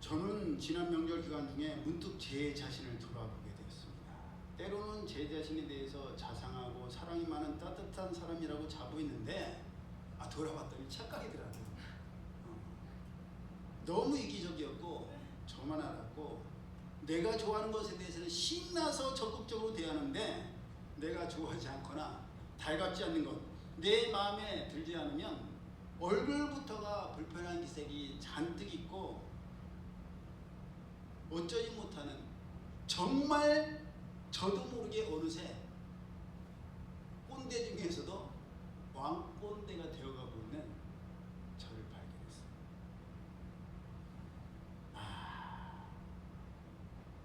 저는 지난 명절 기간 중에 문득 제 자신을 돌아보게 되었습니다. 때로는 제 자신에 대해서 자상하고 사랑이 많은 따뜻한 사람이라고 자부했는데 돌아봤더니 착각이더라고요. 너무 이기적이었고 저만 알았고 내가 좋아하는 것에 대해서는 신나서 적극적으로 대하는데 내가 좋아하지 않거나 달갑지 않는 것, 내 마음에 들지 않으면 얼굴부터가 불편한 기색이 잔뜩 있고 어쩌지 못하는, 정말 저도 모르게 어느새 꼰대 중에서도 왕꼰대가 되어가고 있는 저를 발견했어요.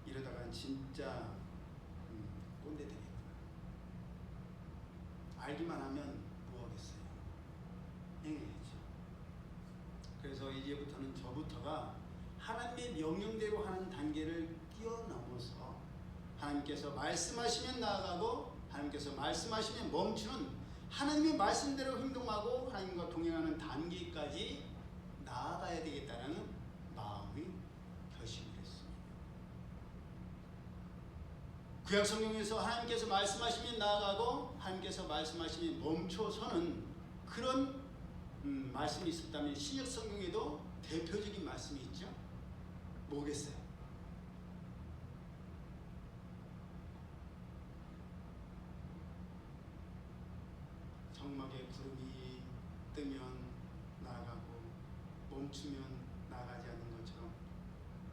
이러다가 진짜 꼰대 되겠구나. 알기만 하면 뭐하겠어요. 행해야죠. 그래서 이제부터는 저부터가 하나님의 명령대로 하는 단계를 뛰어넘어서 하나님께서 말씀하시면 나아가고 하나님께서 말씀하시면 멈추는, 하나님의 말씀대로 행동하고 하나님과 동행하는 단계까지 나아가야 되겠다는 마음이 결심을 했습니다. 구약 성경에서 하나님께서 말씀하시면 나아가고 하나님께서 말씀하시면 멈춰서는 그런 말씀이 있었다면 신약 성경에도 대표적인 말씀이 있죠. 뭐겠어요? 적막에 구름이 뜨면 나아가고 멈추면 나아가지 않는 것처럼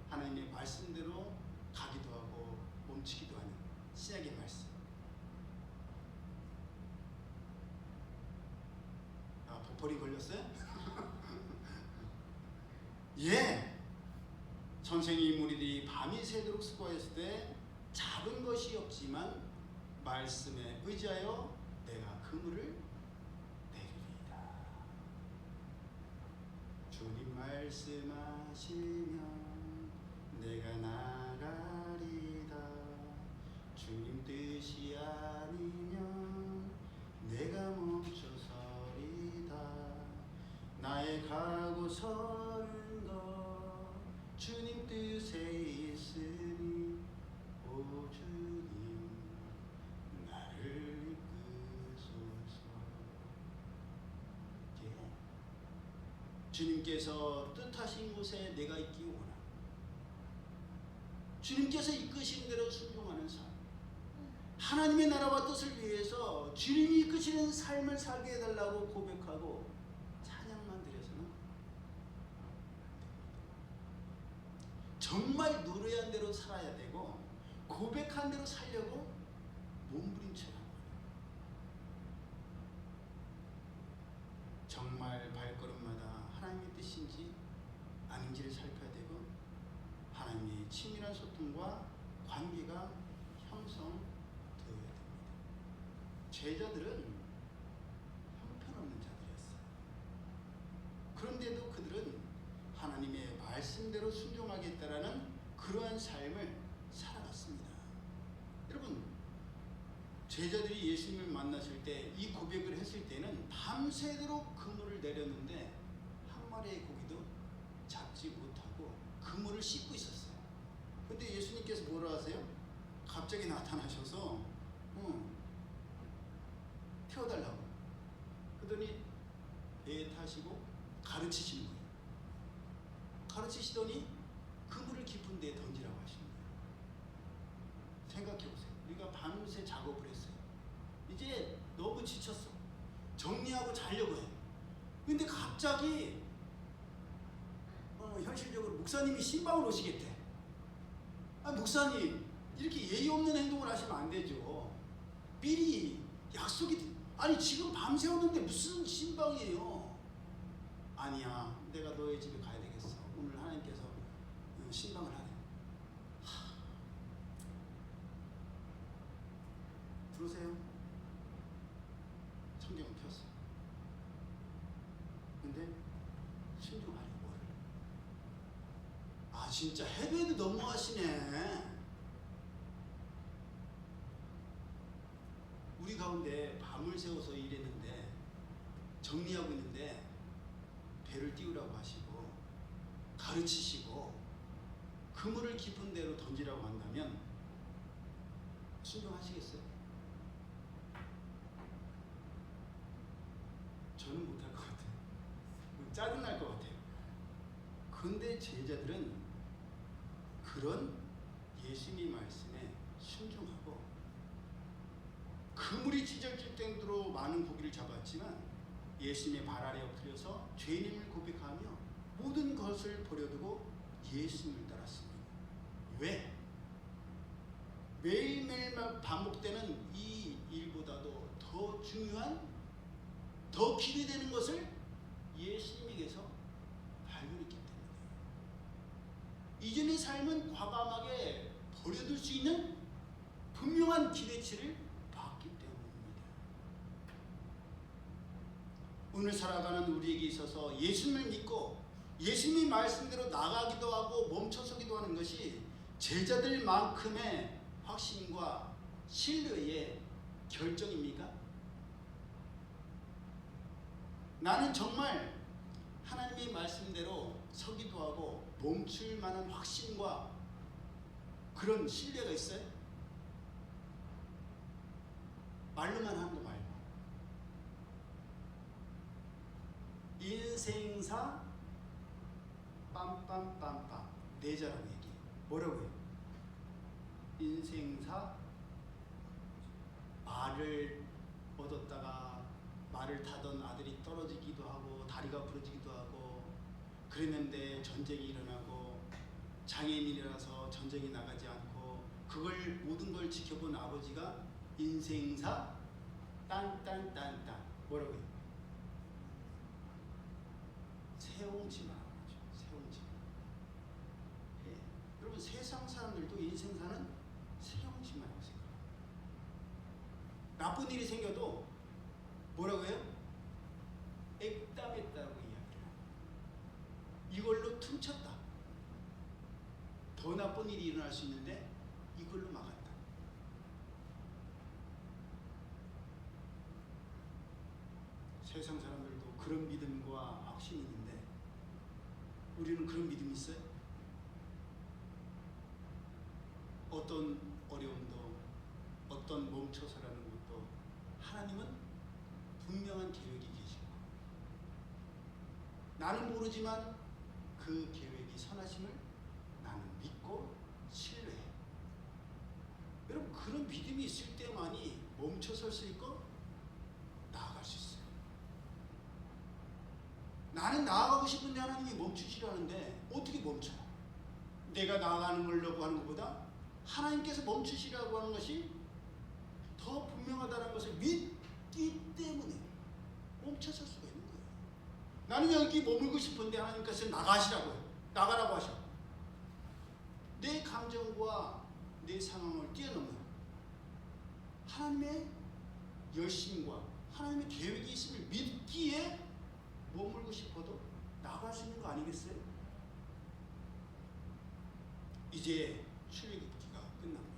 하나님의 말씀대로 가기도 하고 멈추기도 하는 신약의 말씀. 버퍼링 걸렸어요? 예! 선생의 무리들이 밤이 새도록 수고했을 때 작은 것이 없지만 말씀에 의지하여 내가 그물을 내리리이다. 주님 말씀하시면 내가 나가리다. 주님 뜻이 아니면 내가 멈춰서리다. 나의 가고 서는 것 주님 뜻에 있으니 오 주님 나를 이끄소서. 주님께서 뜻하신 곳에 내가 있기 원합니다. 주님께서 이끄시는 대로 순종하는 삶, 하나님의 나라와 뜻을 위해서 주님이 이끄시는 삶을 살게 해달라고 고백하고 찬양만 드려서는 정말 노래한 대로 살아야 되고 고백한 대로 살려고 몸부림쳐야 합니다. 정말 발걸음마다 하나님의 뜻인지 아닌지를 살펴야 되고 하나님의 친밀한 소통과 관계가 형성되어야 됩니다. 제자들은 형편없는 자들이었어요. 그런데도 그들은 하나님의 말씀대로 순종하겠다라는 그러한 삶을 살아갔습니다. 여러분, 제자들이 예수님을 만났을 때 이 고백을 했을 때는 밤새도록 그물을 내렸는데 한 마리의 고기도 잡지 못하고 그물을 씻고 있었어요. 근데 예수님께서 뭐라 하세요? 갑자기 나타나셔서 태워달라고. 그러더니 배에 타시고 가르치시는 거예요. 가르치시더니 그물을 깊은 데에 던지라고 하시는 거예요. 생각해보세요. 우리가 밤새 작업을 했어요. 이제 너무 지쳤어. 정리하고 자려고 해. 근데 갑자기 현실적으로 목사님이 신방을 오시겠대. 목사님 이렇게 예의 없는 행동을 하시면 안 되죠. 미리 약속이, 아니 지금 밤새웠는데 무슨 신방이에요. 아니야, 내가 너의 집에 가야 되겠어. 오늘 하나님께서 신방을 하네. 들으세요. 성경을 폈어. 근데 순종하려 뭐를? 진짜 해배도 너무하시네. 우리 가운데 밤을 새워서 일했는데 정리하고 있는데 배를 띄우라고 하시고 가르치시고 그물을 깊은 데로 던지라고 한다면 순종하시겠어요? 저는 못할 것 같아요. 짜증날 것 같아요. 근데 제자들은 그런 예수님 말씀에 순종하고 그물이 찢어질 정도로 많은 고기를 잡았지만 예수님의 발 아래 엎드려서 죄인임을 고백하며 모든 것을 버려두고 예수님을 따랐습니다. 왜? 매일매일 반복되는 이 일보다도 더 중요한, 더 기대되는 것을 예수님에게서 발견했기 때문에 이전의 삶은 과감하게 버려둘 수 있는 분명한 기대치를 봤기 때문입니다. 오늘 살아가는 우리에게 있어서 예수님을 믿고 예수님 말씀대로 나가기도 하고 멈춰서기도 하는 것이 제자들만큼의 확신과 신뢰의 결정입니까? 나는 정말 하나님의 말씀대로 서기도 하고 멈출 만한 확신과 그런 신뢰가 있어요? 말로만 하는 거 말고. 인생사 빰빰빰빰 내자라고 얘기해요. 뭐라고요? 인생사 말을 얻었다가 말을 타던 아들이 떨어지기도 하고 다리가 부러지기도 하고 그랬는데 전쟁이 일어나고 장애인이 일어나서 전쟁에 나가지 않고 그걸 모든 걸 지켜본 아버지가 인생사 딴딴딴딴 뭐라고요? 세옹지마라고 하죠. 세옹지마. 예. 여러분 세상 사람들도 인생사는 세옹지마라고 생각해요. 나쁜 일이 생겨도 뭐라고 해요? 액담했다고 이야기를 해요. 이걸로 퉁쳤다. 더 나쁜 일이 일어날 수 있는데 이걸로 막았다. 세상 사람들도 그런 믿음과 확신이 있는데 우리는 그런 믿음이 있어요? 어떤 어려움도 어떤 멈춰서라는 것도 하나님은 분명한 계획이 계시고 나는 모르지만 그 계획이 선하심을 나는 믿고 신뢰해. 여러분 그런 믿음이 있을 때만이 멈춰설 수 있고 나아갈 수 있어요. 나는 나아가고 싶은데 하나님이 멈추시라는데 어떻게 멈춰요? 내가 나아가는 걸려고 하는 것보다 하나님께서 멈추시라고 하는 것이 더 분명하다는 것을 믿기 때문에 멈춰설 수가 있는 거예요. 나는 여기 머물고 싶은데 하나님께서 나가시라고요. 나가라고 하셔. 내 감정과 내 상황을 뛰어넘는 하나님의 열심과 하나님의 계획이 있음을 믿기에 머물고 싶어도 나갈 수 있는 거 아니겠어요? 이제 출애굽기가 끝납니다.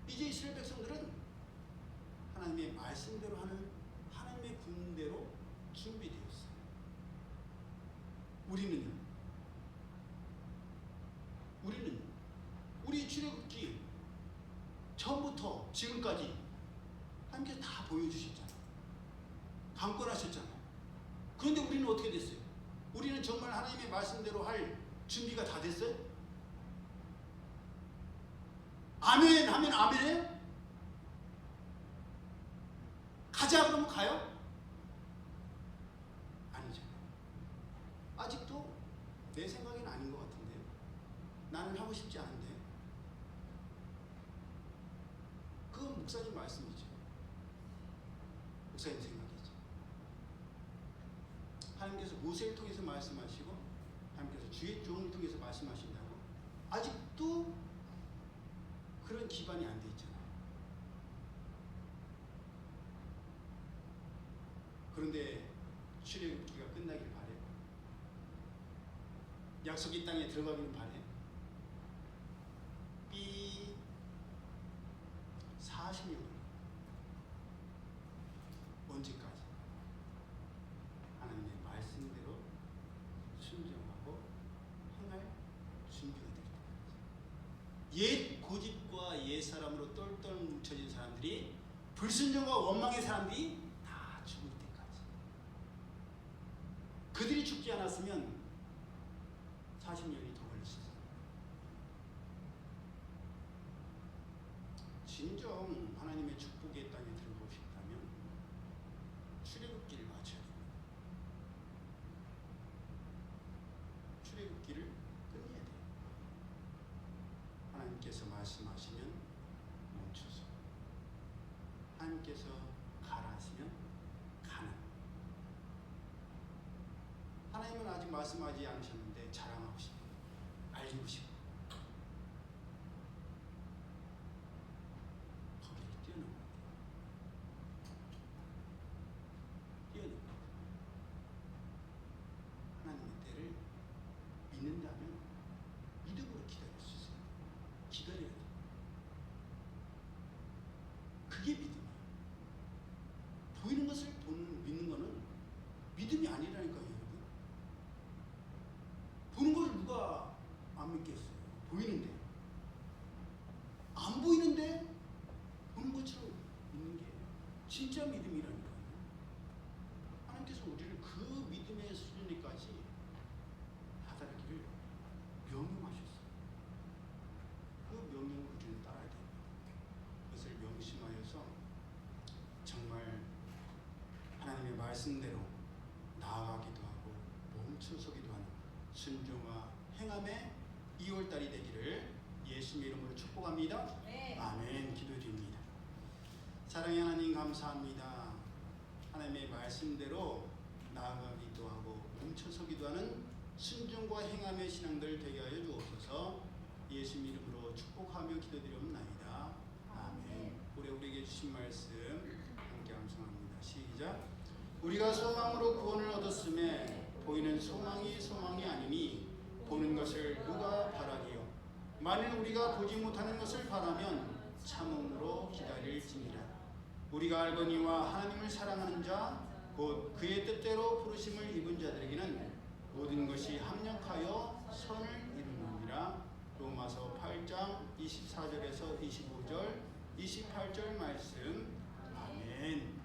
이제 이스라엘 백성들은 하나님의 말씀대로 하는 하나님의 군대로 준비되었어요. 우리는 우리 출애굽기 처음부터 지금까지 하나님께서 다 보여주셨잖아요. 강권하셨잖아요. 그런데 우리는 어떻게 됐어요? 우리는 정말 하나님의 말씀대로 할 준비가 다 됐어요? 아멘 하면 아멘해요? 가자 그러면 가요? 아니잖아요. 아직도 내 생각에는 아닌 것 같은데요. 나는 하고 싶지 않은데. 그건 목사님 말씀이죠. 목사님 생각이죠. 하나님께서 모세를 통해서 말씀하시고 하나님께서 주의 종을 통해서 말씀하신다고 아직도 그런 기반이 안 돼 있잖아요. 그런데 출애굽기가 끝나길 바래요. 약속의 땅에 들어가기를 바래요. 이 40년을 언제까지 하나님의 말씀대로 순종하고 행할 준비가 될 때까지. 옛 고집과 옛 사람으로 똘똘 뭉쳐진 사람들이 불순종과 원망의 사람들이 다 죽을 때까지. 그들이 죽지 않았으면 40년이 더 걸릴 수 있어요. 진정 하나님께서 말씀하시면 멈춰서, 하나님께서 가라 하시면 가는. 하나님은 아직 말씀하지 않으셨는데 자랑하고 싶고 알리고 싶고 거기를 뛰어넘어야 돼요. 뛰어넘어야 돼요. 하나님의 때를 믿는다면 믿음으로 기다릴 수 있어요. 기다려야 돼요. 그게 믿음이에요. 보이는 것을 믿는 거는 믿음이 아니라니까요, 여러분. 보는 걸 누가 안 믿겠어요? 보이는데. 안 보이는데 보는 것처럼 믿는 게 진짜 믿음이라니까요. 하나님께서 우리를 그 믿음의 수준에까지 다다르기를 명령하셨어요. 그 명령을 우리는 따라야 됩니다. 그것을 명심하여서 정말 하나님의 말씀대로 나아가기도 하고 멈춰서기도 하는 순종과 행함의 2월달이 되기를 예수님의 이름으로 축복합니다. 네. 아멘. 기도드립니다. 사랑의 하나님 감사합니다. 하나님의 말씀대로 나아가기도 하고 멈춰서기도 하는 순종과 행함의 신앙들 되게 하여 주옵소서. 예수님 이름으로 축복하며 기도드리옵나이다. 아멘. 올해 우리에게 주신 말씀 함께 암송합니다. 시작. 우리가 소망으로 구원을 얻었음에 보이는 소망이 아니니 보는 것을 누가 바라리요. 만일 우리가 보지 못하는 것을 바라면 참음으로 기다릴지니라. 우리가 알거니와 하나님을 사랑하는 자 곧 그의 뜻대로 부르심을 입은 자들에게는 모든 것이 합력하여 선을 이루느니라. 로마서 8장 24절에서 25절 28절 말씀. 아멘.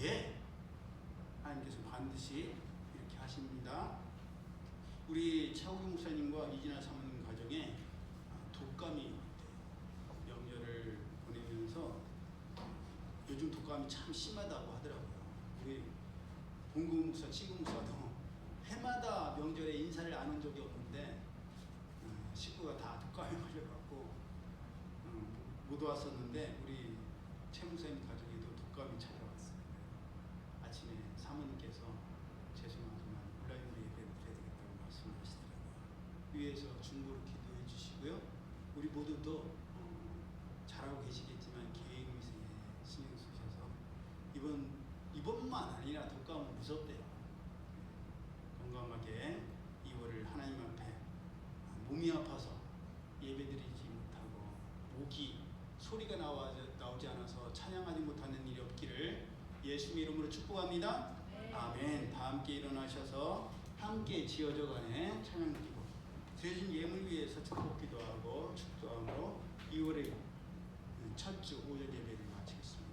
예. 하나님께서 반드시 이렇게 하십니다. 우리 차우기 목사님과 이진아 사모님 가정에 독감이 있대요. 명절을 보내면서 요즘 독감이 참 심하다고 하더라고요. 우리 봉구 목사, 치구 목사도 해마다 명절에 인사를 안 온 적이 없는데 식구가 다 독감에 걸려갖고 못 왔었는데 우리 최 목사님 가족에도 독감이 찾아왔어요. 아침에 사모님께서 죄송하지만 온라인으로 예배를 드려야 되겠다고 말씀하시더라고요. 위에서 중보로 기도해 주시고요. 우리 모두도 잘 알고 계시겠지만 개인 위생에 신경 쓰셔서 이번만 아니라 독감은 무섭대요. 건강하게 2월을 하나님 앞에 몸이 아파서 예배드리지 못하고 목이 소리가 나오지 않아서 찬양하지 못하는 일이 없기를 예수님 이름으로 축복합니다. 네. 아멘. 다 함께 일어나셔서 함께 지어져가네 찬양 드리고 드려진 예물 위해서 축복 기도하고 축도함으로 2월의 첫 주 5절 예배를 마치겠습니다.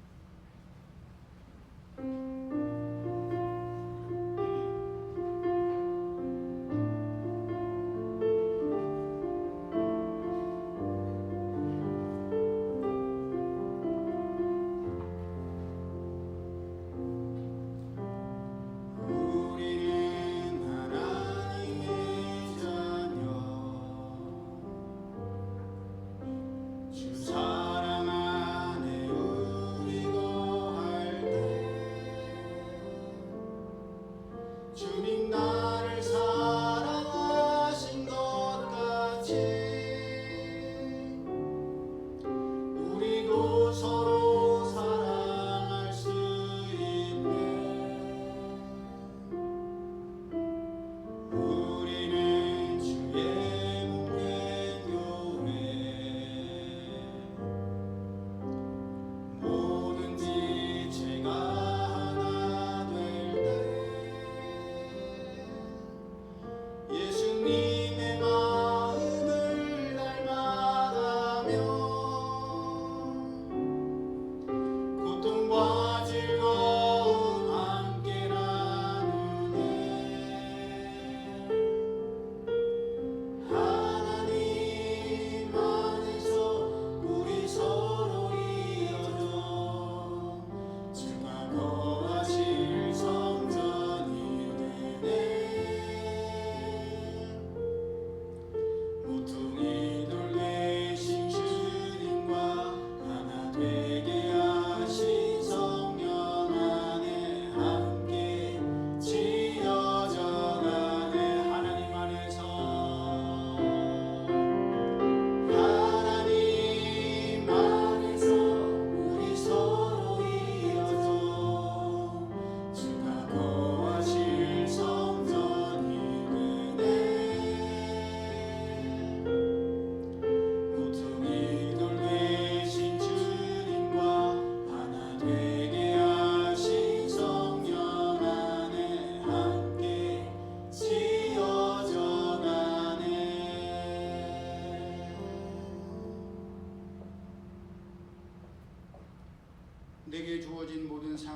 사랑 안에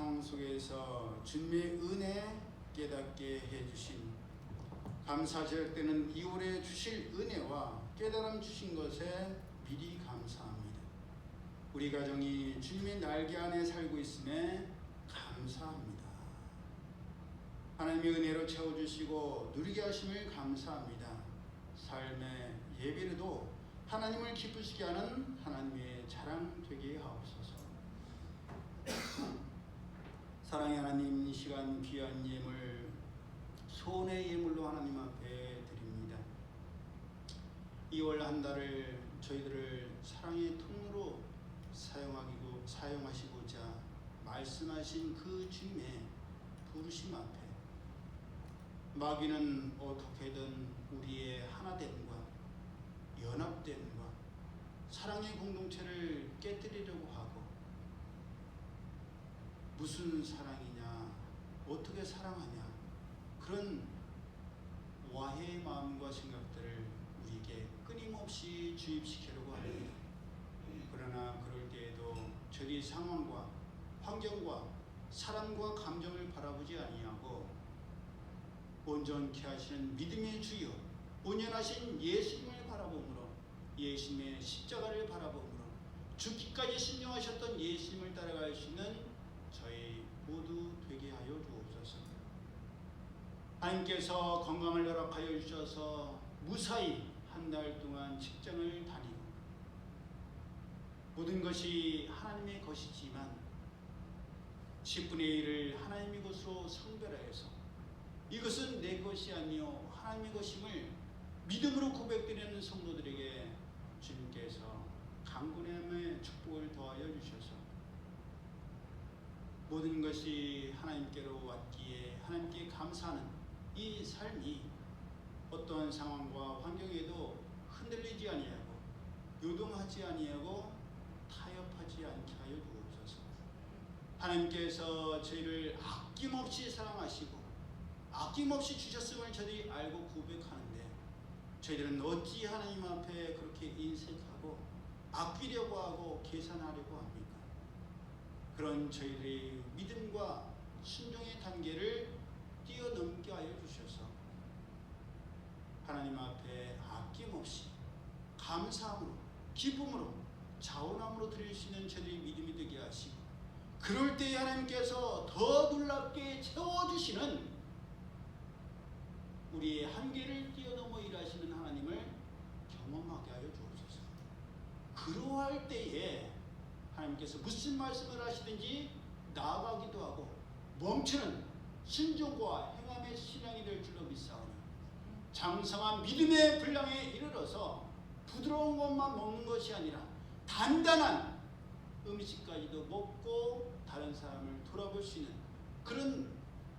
상황 속에서 주님의 은혜 깨닫게 해주신 감사절 때는 2월에 주실 은혜와 깨달음 주신 것에 미리 감사합니다. 우리 가정이 주님의 날개 안에 살고 있음에 감사합니다. 하나님의 은혜로 채워주시고 누리게 하심을 감사합니다. 삶의 예배로도 하나님을 기쁘시게 하는 하나님의 자랑 되게 하옵소서. 사랑의 하나님, 이 시간 귀한 예물, 소원의 예물로 하나님 앞에 드립니다. 2월 한 달을 저희들을 사랑의 통로로 사용하시고자 말씀하신 그 주님의 부르심 앞에 마귀는 어떻게든 우리의 하나됨과 연합됨과 사랑의 공동체를 깨뜨리려고 하고, 무슨 사랑이냐, 어떻게 사랑하냐, 그런 와해의 마음과 생각들을 우리에게 끊임없이 주입시키려고 합니다. 그러나 그럴 때에도 저희 상황과 환경과 사람과 감정을 바라보지 아니하고 온전케 하시는 믿음의 주여, 온전하신 예수님을 바라보므로, 예수님의 십자가를 바라보므로 죽기까지 신령하셨던 예수님을 따라갈 수 있는 저희 모두 되게 하여 주옵소서. 하나님께서 건강을 허락하여 주셔서 무사히 한 달 동안 직장을 다니고, 모든 것이 하나님의 것이지만 10분의 1을 하나님의 것으로 성별하여서 이것은 내 것이 아니요 하나님의 것임을 믿음으로 고백드리는 성도들에게 주님께서 강건함의 축복을 더하여 주셔서 모든 것이 하나님께로 왔기에 하나님께 감사하는 이 삶이 어떠한 상황과 환경에도 흔들리지 아니하고 요동하지 아니하고 타협하지 않게 하여 주옵소서. 하나님께서 저희를 아낌없이 사랑하시고 아낌없이 주셨음을 저희들이 알고 고백하는데, 저희들은 어찌 하나님 앞에 그렇게 인색하고 아끼려고 하고 계산하려고 합니까? 그런 저희들의 믿음과 순종의 단계를 뛰어넘게 하여 주셔서 하나님 앞에 아낌없이 감사함으로 기쁨으로 자원함으로 드릴 수 있는 저희들의 믿음이 되게 하시고, 그럴 때 하나님께서 더 놀랍게 채워주시는 우리의 한계를 뛰어넘어 일하시는 하나님을 경험하게 하여 주옵소서. 그러할 때에 하나님께서 무슨 말씀을 하시든지 나아가기도 하고 멈추는 순종과 행함의 신앙이 될 줄로 믿사오니, 장성한 믿음의 분량에 이르러서 부드러운 것만 먹는 것이 아니라 단단한 음식까지도 먹고 다른 사람을 돌아볼 수 있는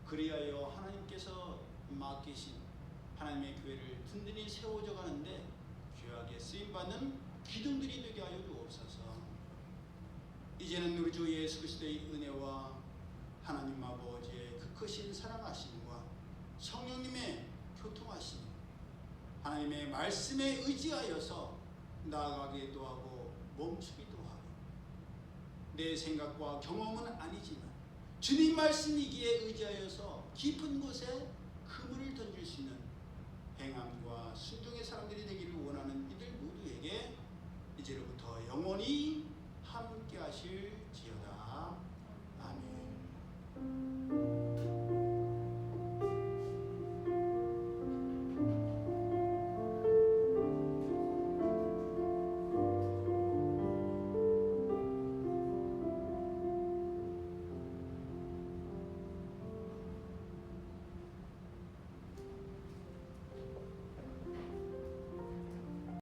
그리하여 하나님께서 맡기신 하나님의 교회를 든든히 세워져 가는데 귀하게 쓰임받는 기둥들이 되게 하여 주옵소서. 이제는 우리 주 예수 그리스도의 은혜와 하나님 아버지의 그 크신 사랑하심과 성령님의 교통하심, 하나님의 말씀에 의지하여서 나아가기도 하고 멈추기도 하고, 내 생각과 경험은 아니지만 주님 말씀이기에 의지하여서 깊은 곳에 그물을 던질 수 있는 행함과 순종의 사람들이 되기를 원하는 이들 모두에게 이제로부터 영원히 함께 하실